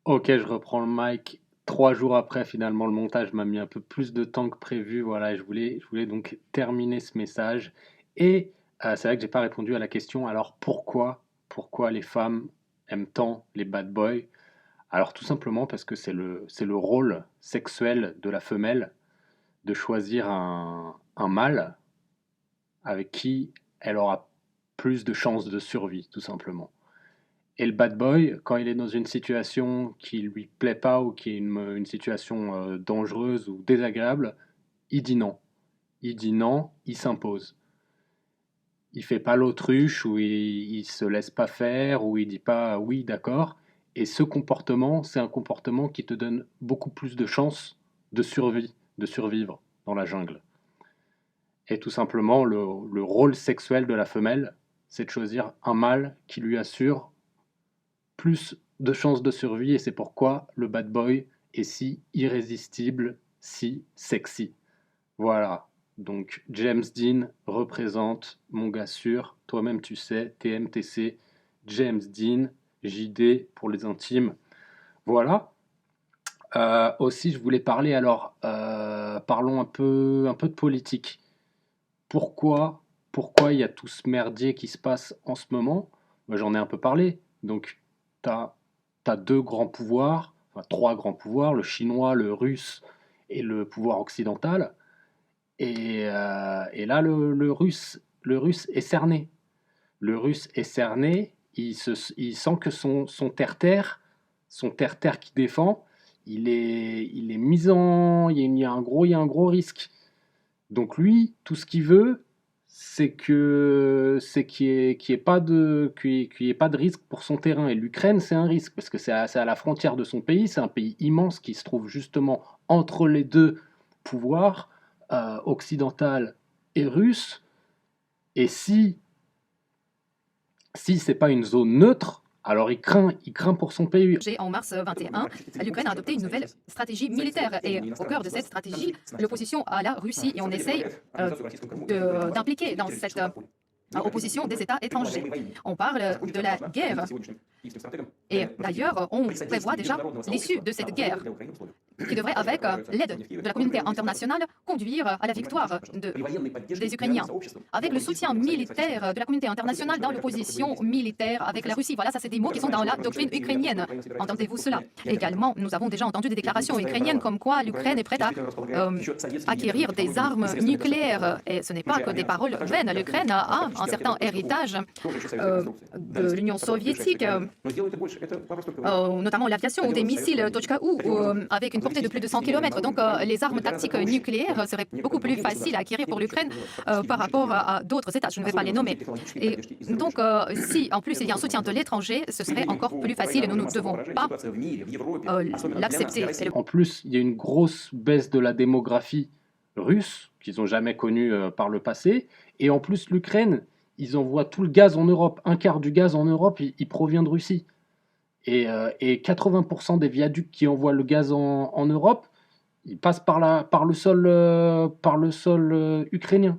Ok, je reprends le mic. 3 jours après, finalement, le montage m'a mis un peu plus de temps que prévu. Voilà, je voulais donc terminer ce message. Et c'est vrai que j'ai pas répondu à la question. Alors pourquoi les femmes aiment tant les bad boys? Alors tout simplement parce que c'est le rôle sexuel de la femelle de choisir un mâle avec qui elle aura plus de chances de survie, tout simplement. Et le bad boy, quand il est dans une situation qui lui plaît pas ou qui est une situation dangereuse ou désagréable, il dit non. Il dit non, il s'impose. Il fait pas l'autruche ou il se laisse pas faire ou il dit pas oui, d'accord. Et ce comportement, c'est un comportement qui te donne beaucoup plus de chances de survie, de survivre dans la jungle. Et tout simplement, le rôle sexuel de la femelle, c'est de choisir un mâle qui lui assure plus de chances de survie, et c'est pourquoi le bad boy est si irrésistible, si sexy. Voilà. Donc James Dean représente, mon gars sûr, toi-même tu sais, TMTC, James Dean, JD pour les intimes. Voilà. Aussi, je voulais parler, alors, parlons un peu de politique. Pourquoi il y a tout ce merdier qui se passe en ce moment? Moi, j'en ai un peu parlé. Donc, tu as deux grands pouvoirs, enfin trois grands pouvoirs, le chinois, le russe et le pouvoir occidental. Et là, le russe est cerné. Le russe est cerné, il sent que son terre-terre qu'il défend, il est mis en... Il y a un gros risque. Donc lui, tout ce qu'il veut, c'est qu'il n'y ait pas de risque pour son terrain. Et l'Ukraine, c'est un risque, parce que c'est à la frontière de son pays, c'est un pays immense qui se trouve justement entre les deux pouvoirs, occidental et russe. Et si c'est pas une zone neutre, alors il craint pour son pays. En mars 21, l'Ukraine a adopté une nouvelle stratégie militaire et au cœur de cette stratégie, l'opposition à la Russie, et on essaye d'impliquer dans cette opposition des États étrangers. On parle de la guerre. Et d'ailleurs, on prévoit déjà l'issue de cette guerre qui devrait, avec l'aide de la communauté internationale, conduire à la victoire des Ukrainiens. Avec le soutien militaire de la communauté internationale dans l'opposition militaire avec la Russie. Voilà, ça c'est des mots qui sont dans la doctrine ukrainienne. Entendez-vous cela? Également, nous avons déjà entendu des déclarations ukrainiennes comme quoi l'Ukraine est prête à acquérir des armes nucléaires. Et ce n'est pas que des paroles vaines. L'Ukraine a un certain héritage de l'Union soviétique, notamment l'aviation ou des missiles .U avec une portée de plus de 100 km. Donc les armes tactiques nucléaires seraient beaucoup plus faciles à acquérir pour l'Ukraine par rapport à d'autres États. Je ne vais pas les nommer. Et donc si en plus il y a un soutien de l'étranger, ce serait encore plus facile et nous ne devons pas l'accepter. En plus, il y a une grosse baisse de la démographie russe qu'ils n'ont jamais connue par le passé. Et en plus, l'Ukraine, ils envoient tout le gaz en Europe. Un quart du gaz en Europe, il provient de Russie. Et 80% des viaducs qui envoient le gaz en Europe, ils passent par le sol ukrainien.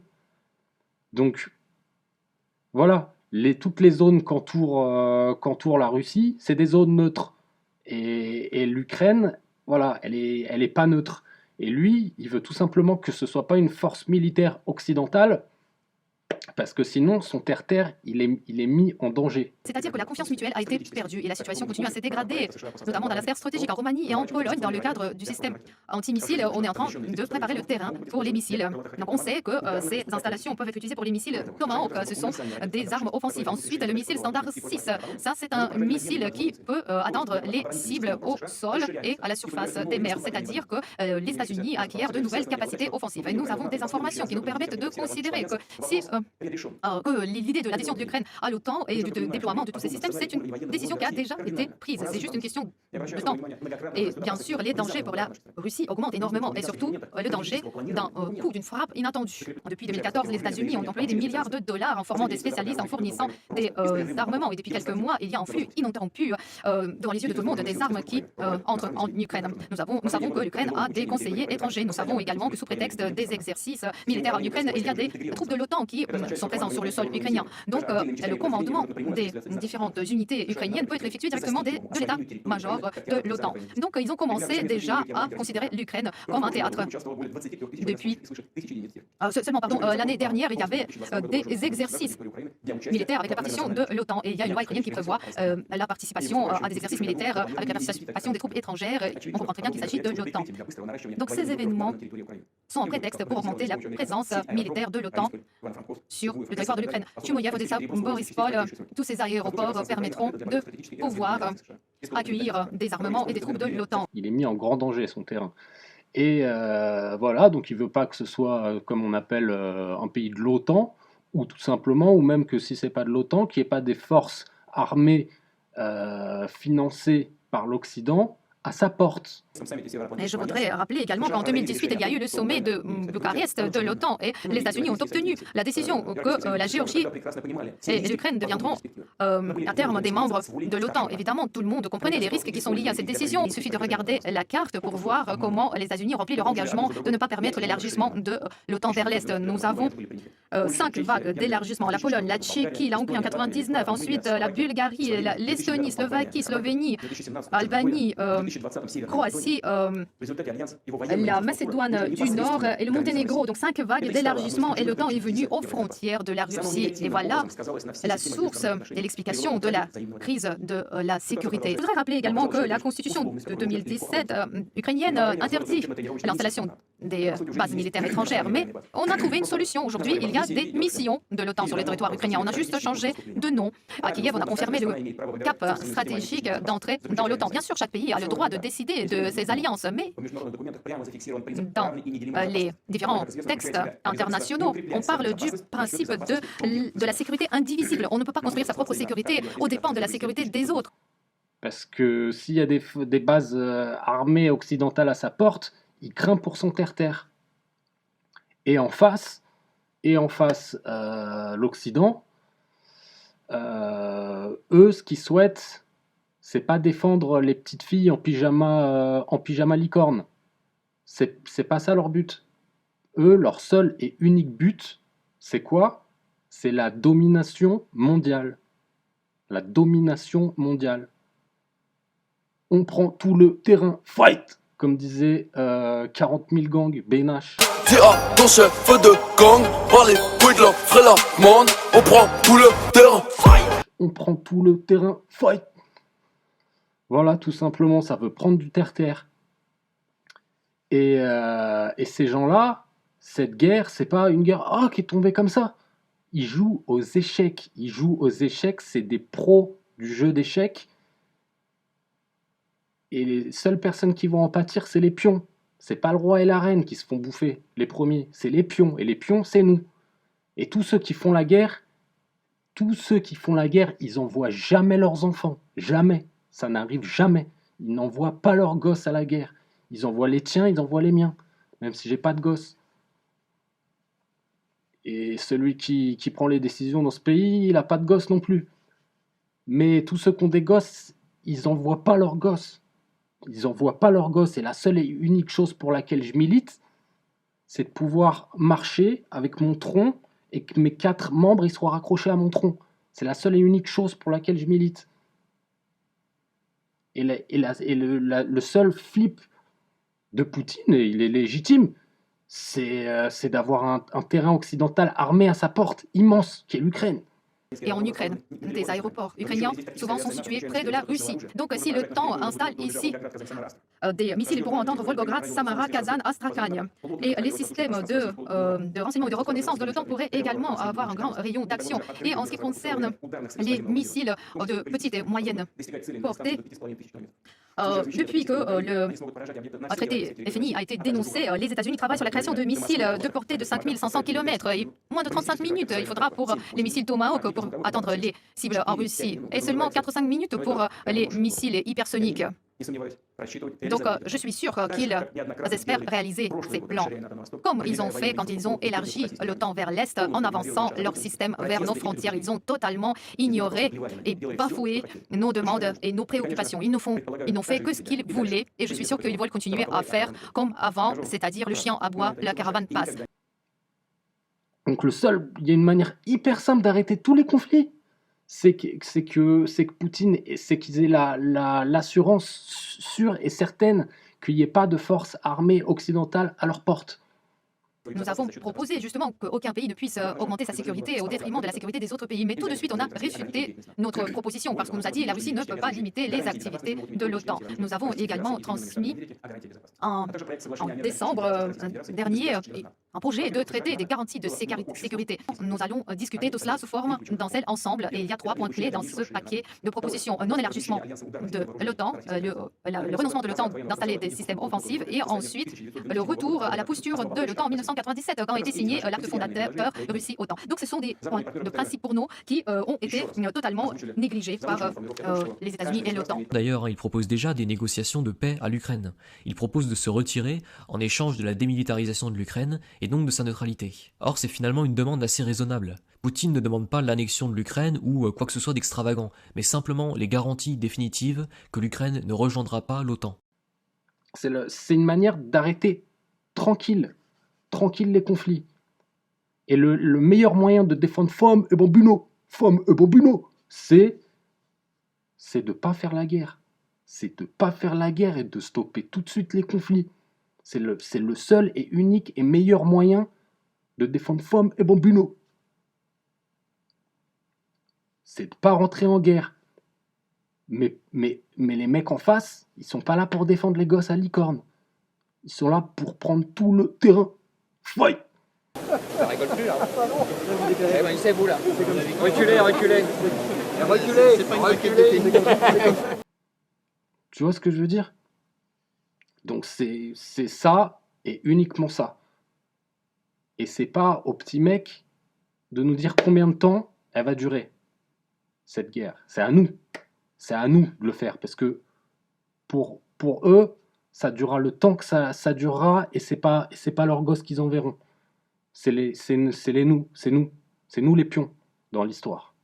Donc, voilà, toutes les zones qu'entoure la Russie, c'est des zones neutres. Et l'Ukraine, voilà, elle est pas neutre. Et lui, il veut tout simplement que ce soit pas une force militaire occidentale, parce que sinon, son terre-terre, il est mis en danger. C'est-à-dire que la confiance mutuelle a été perdue et la situation continue à se dégrader, notamment dans la sphère stratégique en Roumanie et en Pologne, dans le cadre du système anti-missile. On est en train de préparer le terrain pour les missiles. Donc on sait que ces installations peuvent être utilisées pour les missiles Tomahawk. Ce sont des armes offensives. Ensuite, le missile Standard 6, ça c'est un missile qui peut atteindre les cibles au sol et à la surface des mers. C'est-à-dire que les États-Unis acquièrent de nouvelles capacités offensives. Et nous avons des informations qui nous permettent de considérer que si que l'idée de l'adhésion de l'Ukraine à l'OTAN et du déploiement de tous ces systèmes, c'est une décision qui a déjà été prise. C'est juste une question de temps. Et bien sûr, les dangers pour la Russie augmentent énormément, et surtout le danger d'un coup d'une frappe inattendue. Depuis 2014, les États-Unis ont employé des milliards de dollars en formant des spécialistes, en fournissant des armements. Et depuis quelques mois, il y a un flux ininterrompu devant les yeux de tout le monde des armes qui entrent en Ukraine. Nous savons que l'Ukraine a des conseillers étrangers. Nous savons également que sous prétexte des exercices militaires en Ukraine, il y a des troupes de l'OTAN qui sont présents sur le sol ukrainien. Donc le commandement des différentes unités ukrainiennes peut être effectué directement de l'état-major de l'OTAN. Donc ils ont commencé déjà à considérer l'Ukraine comme un théâtre. Depuis l'année dernière, il y avait des exercices militaires avec la partition de l'OTAN. Et il y a une loi ukrainienne qui prévoit la participation à des exercices militaires avec la participation des troupes étrangères. On comprend très bien qu'il s'agit de l'OTAN. Donc ces événements sont un prétexte pour augmenter la présence militaire de l'OTAN sur le territoire de l'Ukraine. Chumoyev, Odessa, Borispol, tous ces aéroports permettront de pouvoir accueillir des armements et des troupes de l'OTAN. Il est mis en grand danger, son terrain. Et voilà, donc il ne veut pas que ce soit, comme on appelle, un pays de l'OTAN, ou tout simplement, ou même que si ce n'est pas de l'OTAN, qu'il n'y ait pas des forces armées financées par l'Occident à sa porte. Et je voudrais rappeler également qu'en 2018, il y a eu le sommet de Bucarest de l'OTAN et les États-Unis ont obtenu la décision que la Géorgie et l'Ukraine deviendront à terme des membres de l'OTAN. Évidemment, tout le monde comprenait les risques qui sont liés à cette décision. Il suffit de regarder la carte pour voir comment les États-Unis remplissent leur engagement de ne pas permettre l'élargissement de l'OTAN vers l'Est. Nous avons 5 vagues d'élargissement. La Pologne, la Tchéquie, la Hongrie en 99, ensuite la Bulgarie, l'Estonie, Slovaquie, Slovénie, Albanie, Croatie, la Macédoine du Nord et le Monténégro. Donc 5 vagues d'élargissement et l'OTAN est venu aux frontières de la Russie. Et voilà la source et l'explication de la crise de la sécurité. Je voudrais rappeler également que la constitution de 2017 ukrainienne interdit l'installation des bases militaires étrangères. Mais on a trouvé une solution. Aujourd'hui, il y a des missions de l'OTAN sur le territoire ukrainien. On a juste changé de nom. À Kiev, on a confirmé le cap stratégique d'entrée dans l'OTAN. Bien sûr, chaque pays a le droit de décider de ses alliances, mais dans les différents textes internationaux, on parle du principe de la sécurité indivisible. On ne peut pas construire sa propre sécurité aux dépens de la sécurité des autres. Parce que s'il y a des bases armées occidentales à sa porte, il craint pour son terre-terre. Et en face, l'Occident, eux, ce qu'ils souhaitent, c'est pas défendre les petites filles en pyjama licorne. C'est pas ça leur but. Eux, leur seul et unique but, c'est quoi? C'est la domination mondiale. La domination mondiale. On prend tout le terrain, fight! Comme disait 40 000 gangs, BNH. Dis à ton chef de gang, par les couilles de la frélamande, on prend tout le terrain, fight! On prend tout le terrain, fight! Voilà, tout simplement, ça veut prendre du terre-terre. Et ces gens-là, cette guerre, c'est pas une guerre qui est tombée comme ça. Ils jouent aux échecs. Ils jouent aux échecs, c'est des pros du jeu d'échecs. Et les seules personnes qui vont en pâtir, c'est les pions. C'est pas le roi et la reine qui se font bouffer, les premiers. C'est les pions. Et les pions, c'est nous. Et tous ceux qui font la guerre, ils envoient jamais leurs enfants. Jamais. Ça n'arrive jamais. Ils n'envoient pas leurs gosses à la guerre. Ils envoient les tiens, ils envoient les miens. Même si j'ai pas de gosses. Et celui qui prend les décisions dans ce pays, il n'a pas de gosses non plus. Mais tous ceux qui ont des gosses, ils n'envoient pas leurs gosses. Ils n'envoient pas leurs gosses. Et la seule et unique chose pour laquelle je milite, c'est de pouvoir marcher avec mon tronc et que mes 4 membres ils soient raccrochés à mon tronc. C'est la seule et unique chose pour laquelle je milite. Et le seul flip de Poutine, et il est légitime, c'est d'avoir un terrain occidental armé à sa porte, immense, qui est l'Ukraine. Et en Ukraine, des aéroports ukrainiens souvent sont situés près de la Russie. Donc si l'OTAN installe ici des missiles, ils pourront entendre Volgograd, Samara, Kazan, Astrakhan. Et les systèmes de renseignement et de reconnaissance de l'OTAN pourraient également avoir un grand rayon d'action. Et en ce qui concerne les missiles de petite et moyenne portée, depuis que le traité FNI a été dénoncé, les États-Unis travaillent sur la création de missiles de portée de 5500 km. Et moins de 35 minutes, il faudra pour les missiles Tomahawk pour atteindre les cibles en Russie. Et seulement 4-5 minutes pour les missiles hypersoniques. Donc je suis sûr qu'ils espèrent réaliser ces plans, comme ils ont fait quand ils ont élargi l'OTAN vers l'Est en avançant leur système vers nos frontières. Ils ont totalement ignoré et bafoué nos demandes et nos préoccupations. Ils n'ont fait que ce qu'ils voulaient et je suis sûr qu'ils veulent continuer à faire comme avant, c'est-à-dire le chien aboie, la caravane passe. Donc il y a une manière hyper simple d'arrêter tous les conflits. C'est que Poutine, c'est qu'ils aient l'assurance sûre et certaine qu'il n'y ait pas de force armée occidentale à leur porte. Nous avons proposé justement qu'aucun pays ne puisse augmenter sa sécurité au détriment de la sécurité des autres pays. Mais tout de suite, on a réfuté notre proposition parce qu'on nous a dit que la Russie ne peut pas limiter les activités de l'OTAN. Nous avons également transmis en décembre dernier un projet de traité des garanties de sécurité. Nous allons discuter tout cela sous forme d'un seul ensemble et il y a 3 points clés dans ce paquet de propositions. Non-élargissement de l'OTAN, le renoncement de l'OTAN d'installer des systèmes offensifs et ensuite le retour à la posture de l'OTAN en 1997 quand a été signé l'acte fondateur Russie-OTAN. Donc ce sont des points de principe pour nous qui ont été totalement négligés par les États-Unis et l'OTAN. D'ailleurs, il propose déjà des négociations de paix à l'Ukraine. Il propose de se retirer en échange de la démilitarisation de l'Ukraine et donc de sa neutralité. Or, c'est finalement une demande assez raisonnable. Poutine ne demande pas l'annexion de l'Ukraine ou quoi que ce soit d'extravagant, mais simplement les garanties définitives que l'Ukraine ne rejoindra pas l'OTAN. C'est une manière d'arrêter tranquille les conflits. Et le meilleur moyen de défendre Femme et Bambino, c'est de ne pas faire la guerre. C'est de ne pas faire la guerre et de stopper tout de suite les conflits. C'est le seul et unique et meilleur moyen de défendre Femme et Bambino. C'est de ne pas rentrer en guerre. Mais les mecs en face, ils sont pas là pour défendre les gosses à licorne. Ils sont là pour prendre tout le terrain. Fight! Ça rigole plus là. Eh ben, c'est vous là. Reculez. Reculez. C'est pas reculez. Tu vois ce que je veux dire? Donc c'est ça et uniquement ça. Et c'est pas au petit mec de nous dire combien de temps elle va durer, cette guerre. C'est à nous. C'est à nous de le faire. Parce que pour eux, ça durera le temps que ça durera et c'est pas leurs gosses qu'ils enverront. C'est nous les pions dans l'histoire.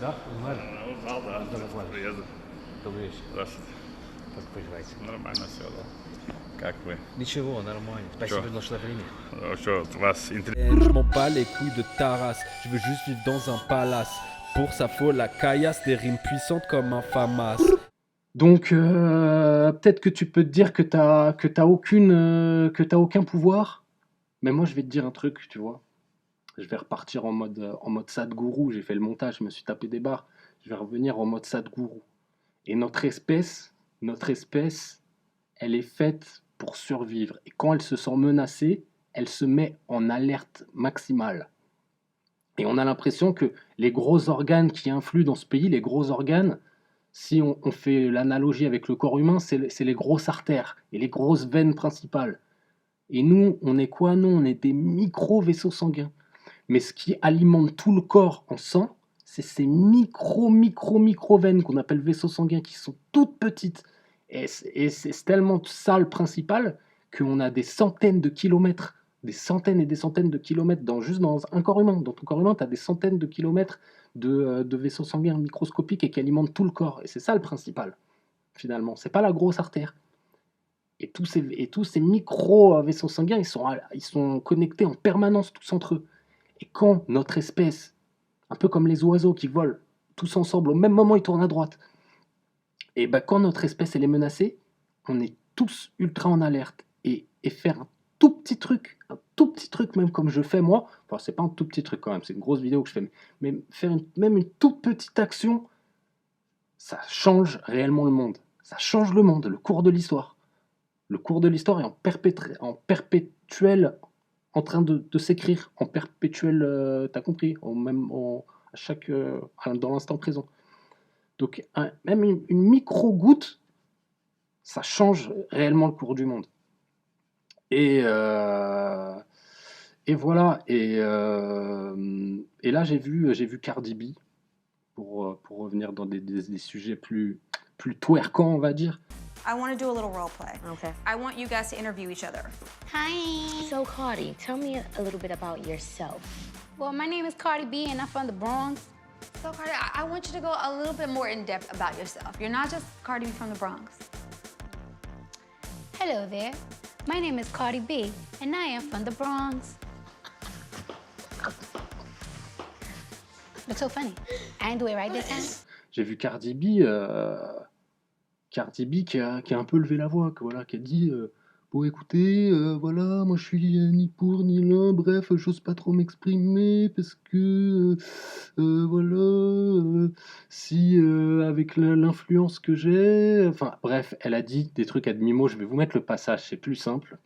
Да, нормально. Приезда. Добрый вечер. Здравствуйте. Как поживаете? Нормально все, да. Как вы? Ничего, нормально. Спасибо, что нашли время. Что, вас интересно? Je m'en bats les couilles de ta race. Je veux juste vivre dans un palace. Pour ça faut la caillasse, des rimes puissantes comme un famas. Donc peut-être que tu peux te dire que t'as aucun pouvoir. Mais moi je vais te dire un truc, tu vois. Je vais repartir en mode Sadhguru. J'ai fait le montage, je me suis tapé des barres. Je vais revenir en mode Sadhguru. Et notre espèce, elle est faite pour survivre. Et quand elle se sent menacée, elle se met en alerte maximale. Et on a l'impression que les gros organes qui influent dans ce pays, les gros organes, si on fait l'analogie avec le corps humain, c'est les grosses artères et les grosses veines principales. Et nous, on est quoi? Nous, on est des micro-vaisseaux sanguins. Mais ce qui alimente tout le corps en sang, c'est ces micro-veines qu'on appelle vaisseaux sanguins, qui sont toutes petites. Et c'est tellement ça le principal qu'on a des centaines de kilomètres, des centaines et des centaines de kilomètres juste dans un corps humain. Dans ton corps humain, tu as des centaines de kilomètres de vaisseaux sanguins microscopiques et qui alimentent tout le corps. Et c'est ça le principal, finalement. C'est pas la grosse artère. Et tous ces micro-vaisseaux sanguins, ils sont connectés en permanence tous entre eux. Et quand notre espèce, un peu comme les oiseaux qui volent tous ensemble, au même moment ils tournent à droite, et ben quand notre espèce elle est menacée, on est tous ultra en alerte. Et faire un tout petit truc même comme je fais moi, enfin c'est pas un tout petit truc quand même, c'est une grosse vidéo que je fais, mais faire même une toute petite action, ça change réellement le monde. Ça change le monde, le cours de l'histoire. Le cours de l'histoire est en perpétuel en train de s'écrire, en perpétuel, t'as compris, dans l'instant présent. Donc même une micro-goutte, ça change réellement le cours du monde. Et voilà, et là j'ai vu Cardi B, pour revenir dans des sujets plus twerkants, on va dire. I want to do a little role play. Okay. I want you guys to interview each other. Hi. So Cardi, tell me a little bit about yourself. Well, my name is Cardi B and I'm from the Bronx. So Cardi, I want you to go a little bit more in depth about yourself. You're not just Cardi B from the Bronx. Hello there. My name is Cardi B and I am from the Bronx. What's so funny? I didn't do it right this time. J'ai vu Cardi B qui a un peu levé la voix, qui a dit bon écoutez, voilà, moi je suis ni pour ni l'un, bref, j'ose pas trop m'exprimer parce que, voilà, si avec l'influence que j'ai, enfin bref, elle a dit des trucs à demi-mot, je vais vous mettre le passage, c'est plus simple.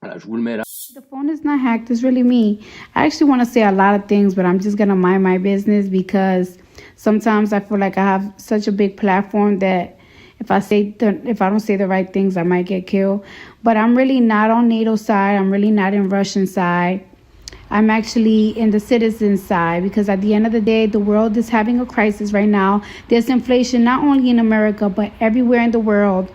Voilà, je vous le mets là. The phone is not hacked. It's really me. I actually want to say a lot of things, but I'm just going to mind my business because sometimes I feel like I have such a big platform that if I don't say the right things, I might get killed. But I'm really not on NATO's side. I'm really not in Russian side. I'm actually in the citizen side because at the end of the day, the world is having a crisis right now. There's inflation not only in America, but everywhere in the world.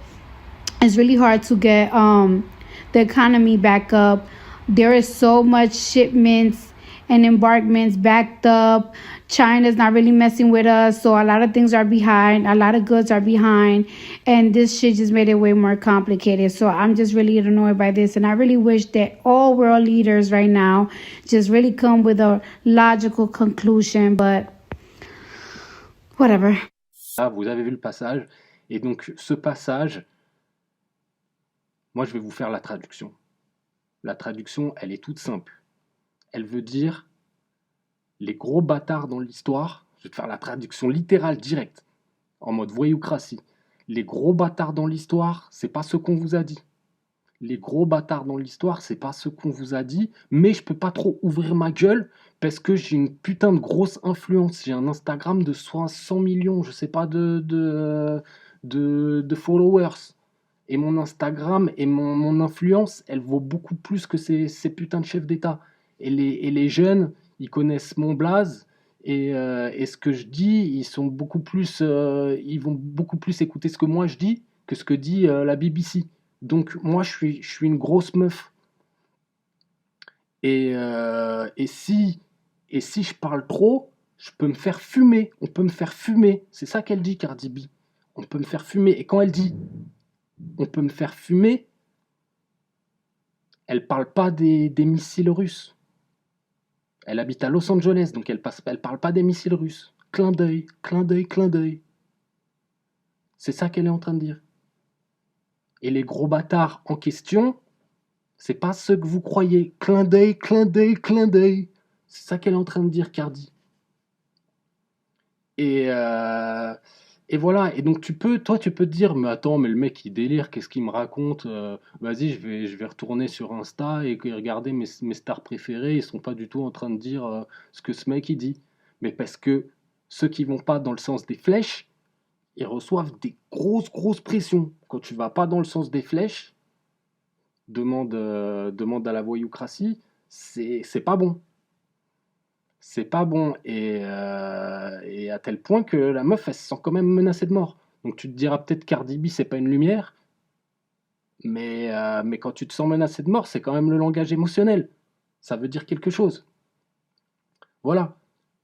It's really hard to get the economy back up. There is so much shipments and embarkments backed up. China's not really messing with us, so a lot of things are behind. A lot of goods are behind, and this shit just made it way more complicated. So I'm just really annoyed by this, and I really wish that all world leaders right now just really come with a logical conclusion, but whatever. Ah, vous avez vu le passage, et donc ce passage, moi je vais vous faire la traduction. La traduction, elle est toute simple. Elle veut dire les gros bâtards dans l'histoire. Je vais te faire la traduction littérale directe, en mode voyoucratie. Les gros bâtards dans l'histoire, c'est pas ce qu'on vous a dit. Les gros bâtards dans l'histoire, c'est pas ce qu'on vous a dit, mais je peux pas trop ouvrir ma gueule parce que j'ai une putain de grosse influence. J'ai un Instagram de 100 millions, je sais pas, de followers. Et mon Instagram et mon influence, elle vaut beaucoup plus que ces putains de chefs d'État. Et les jeunes, ils connaissent mon blaze. Et ce que je dis, ils vont beaucoup plus écouter ce que moi je dis que ce que dit la BBC. Donc moi, je suis une grosse meuf. Et si je parle trop, je peux me faire fumer. On peut me faire fumer. C'est ça qu'elle dit, Cardi B. On peut me faire fumer. Et quand elle dit on peut me faire fumer, elle parle pas des missiles russes. Elle habite à Los Angeles, donc elle parle pas des missiles russes. Clin d'œil, clin d'œil, clin d'œil. C'est ça qu'elle est en train de dire. Et les gros bâtards en question, c'est pas ce que vous croyez. Clin d'œil, clin d'œil, clin d'œil. C'est ça qu'elle est en train de dire, Cardi. Et voilà, et donc tu peux te dire, mais attends, mais le mec il délire, qu'est-ce qu'il me raconte, vas-y, je vais retourner sur Insta et regarder mes stars préférées, ils sont pas du tout en train de dire ce que ce mec il dit. Mais parce que ceux qui vont pas dans le sens des flèches, ils reçoivent des grosses pressions. Quand tu vas pas dans le sens des flèches, demande à la voyoucratie, c'est pas bon. C'est pas bon, et à tel point que la meuf, elle se sent quand même menacée de mort. Donc tu te diras peut-être Cardi B, c'est pas une lumière, mais quand tu te sens menacé de mort, c'est quand même le langage émotionnel. Ça veut dire quelque chose. Voilà.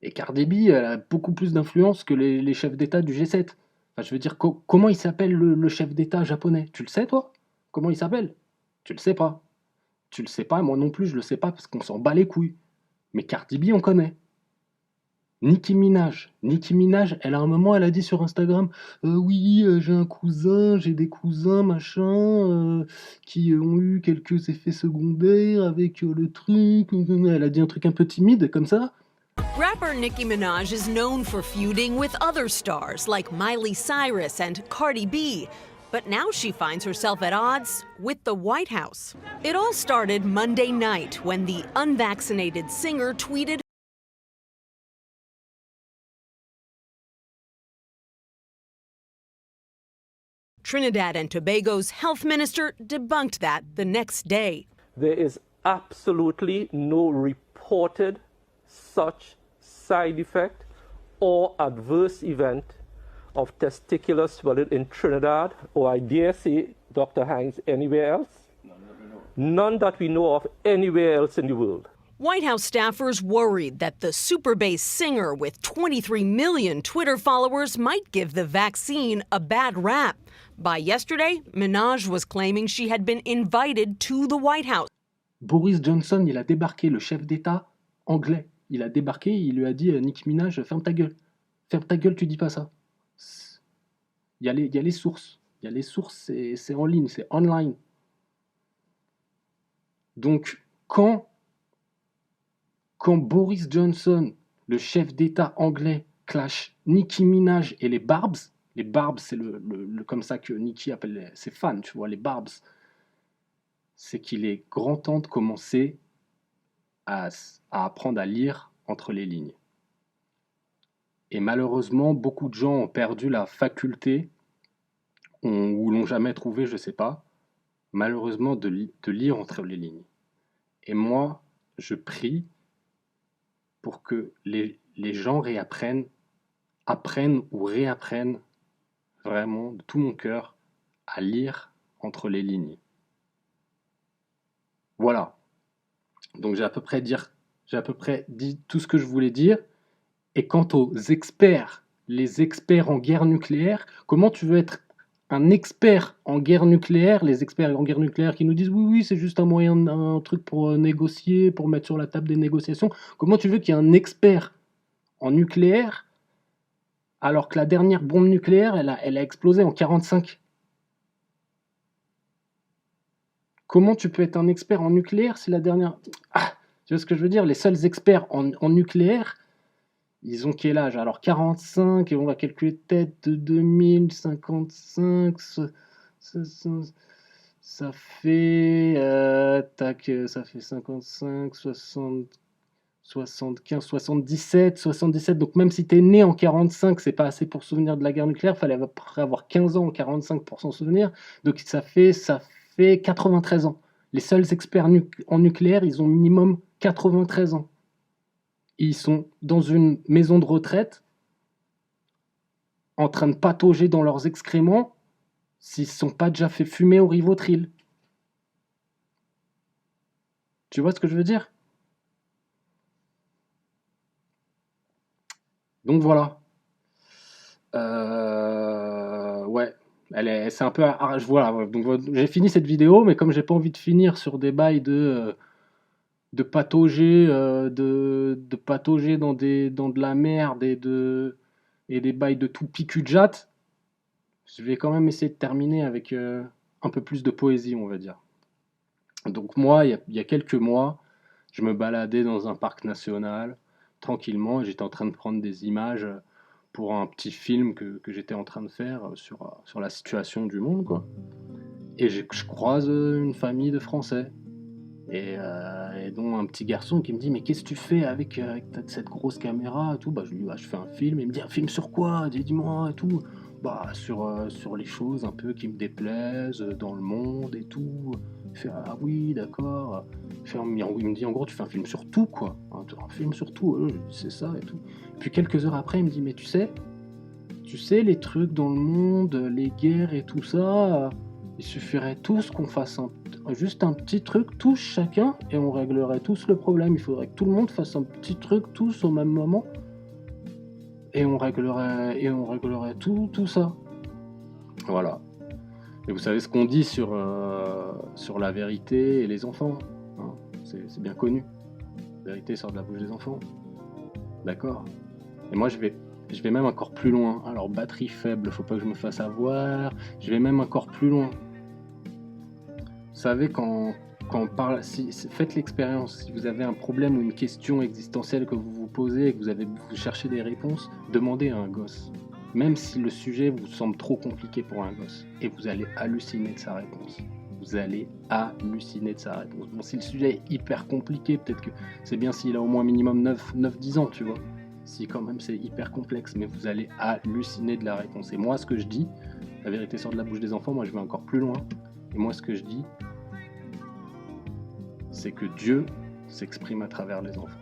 Et Cardi B, elle a beaucoup plus d'influence que les chefs d'État du G7. Enfin, je veux dire, comment il s'appelle le chef d'État japonais? Tu le sais, toi? Comment il s'appelle? Tu le sais pas. Tu le sais pas, moi non plus, je le sais pas, parce qu'on s'en bat les couilles. Mais Cardi B, on connaît. Nicki Minaj, elle a un moment, elle a dit sur Instagram, oui, j'ai des cousins, machin, qui ont eu quelques effets secondaires avec le truc. Elle a dit un truc un peu timide, comme ça. Rapper Nicki Minaj is known for feuding with other stars like Miley Cyrus and Cardi B. But now she finds herself at odds with the White House. It all started Monday night when the unvaccinated singer tweeted, Trinidad and Tobago's health minister debunked that the next day. There is absolutely no reported such side effect or adverse event of testicular swelling in Trinidad, or I dare say, Dr. Hanks, anywhere else? None that we know of anywhere else in the world. White House staffers worried that the super bass singer with 23 million Twitter followers might give the vaccine a bad rap. By yesterday, Minaj was claiming she had been invited to the White House. Boris Johnson, il a débarqué, le chef d'État anglais. Il a débarqué, il lui a dit, Nicki Minaj, ferme ta gueule. Ferme ta gueule, tu dis pas ça. Il y a les sources. Il y a les sources, c'est en ligne, c'est online. Donc, quand Boris Johnson, le chef d'État anglais, clash Nicki Minaj et les Barbs, c'est comme ça que Nicki appelle ses fans, tu vois, les Barbs, c'est qu'il est grand temps de commencer à apprendre à lire entre les lignes. Et malheureusement, beaucoup de gens ont perdu la faculté, ou l'ont jamais trouvé, je sais pas, malheureusement, de lire entre les lignes. Et moi, je prie pour que les gens apprennent ou réapprennent vraiment de tout mon cœur à lire entre les lignes. Voilà. Donc j'ai à peu près dit tout ce que je voulais dire. Et quant aux experts, les experts en guerre nucléaire, comment tu veux être un expert en guerre nucléaire, les experts en guerre nucléaire qui nous disent oui, c'est juste un truc pour négocier, pour mettre sur la table des négociations. Comment tu veux qu'il y ait un expert en nucléaire alors que la dernière bombe nucléaire, elle a explosé en 1945? Comment tu peux être un expert en nucléaire si la dernière... tu vois ce que je veux dire? Les seuls experts en nucléaire, ils ont quel âge? Alors 45, et on va calculer peut-être de 2055, ça fait 55, 60, 75, 77. Donc même si tu es né en 45, c'est pas assez pour se souvenir de la guerre nucléaire, il fallait à peu près avoir 15 ans en 45 pour s'en souvenir. Donc ça fait 93 ans. Les seuls experts en nucléaire, ils ont minimum 93 ans. Ils sont dans une maison de retraite, en train de patauger dans leurs excréments, s'ils ne se sont pas déjà fait fumer au Rivotril. Tu vois ce que je veux dire? Donc voilà. Ouais. C'est un peu... Voilà. Donc j'ai fini cette vidéo, mais comme j'ai pas envie de finir sur des bails de patauger, de patauger dans de la merde et des bails de tout picu-de-jatte, je vais quand même essayer de terminer avec un peu plus de poésie, on va dire. Donc moi, il y a quelques mois, je me baladais dans un parc national, tranquillement, et j'étais en train de prendre des images pour un petit film que j'étais en train de faire sur la situation du monde, quoi. Et je croise une famille de Français. Et dont un petit garçon qui me dit mais qu'est-ce que tu fais avec cette grosse caméra et tout. Je lui dis je fais un film. Il me dit un film sur quoi? Dis-moi et tout. Sur les choses un peu qui me déplaisent dans le monde et tout. Il fait ah oui d'accord. Il me dit en gros tu fais un film sur tout quoi. Un film sur tout. C'est ça et tout. Puis quelques heures après il me dit mais tu sais les trucs dans le monde, les guerres et tout ça. Il suffirait tous qu'on fasse juste un petit truc, tous chacun, et on réglerait tous le problème. Il faudrait que tout le monde fasse un petit truc, tous au même moment, et on réglerait tout ça. Voilà. Et vous savez ce qu'on dit sur la vérité et les enfants, hein, c'est bien connu. La vérité sort de la bouche des enfants. D'accord. Et moi je vais même encore plus loin. Alors batterie faible, faut pas que je me fasse avoir. Je vais même encore plus loin. Vous savez, quand on parle, faites l'expérience. Si vous avez un problème ou une question existentielle que vous vous posez et que vous cherchez des réponses, demandez à un gosse. Même si le sujet vous semble trop compliqué pour un gosse. Et vous allez halluciner de sa réponse. Vous allez halluciner de sa réponse. Bon, si le sujet est hyper compliqué, peut-être que c'est bien s'il a au moins minimum 9-10 ans, tu vois. Si quand même c'est hyper complexe, mais vous allez halluciner de la réponse. Et moi, ce que je dis, la vérité sort de la bouche des enfants, moi je vais encore plus loin. Et moi, ce que je dis, c'est que Dieu s'exprime à travers les enfants.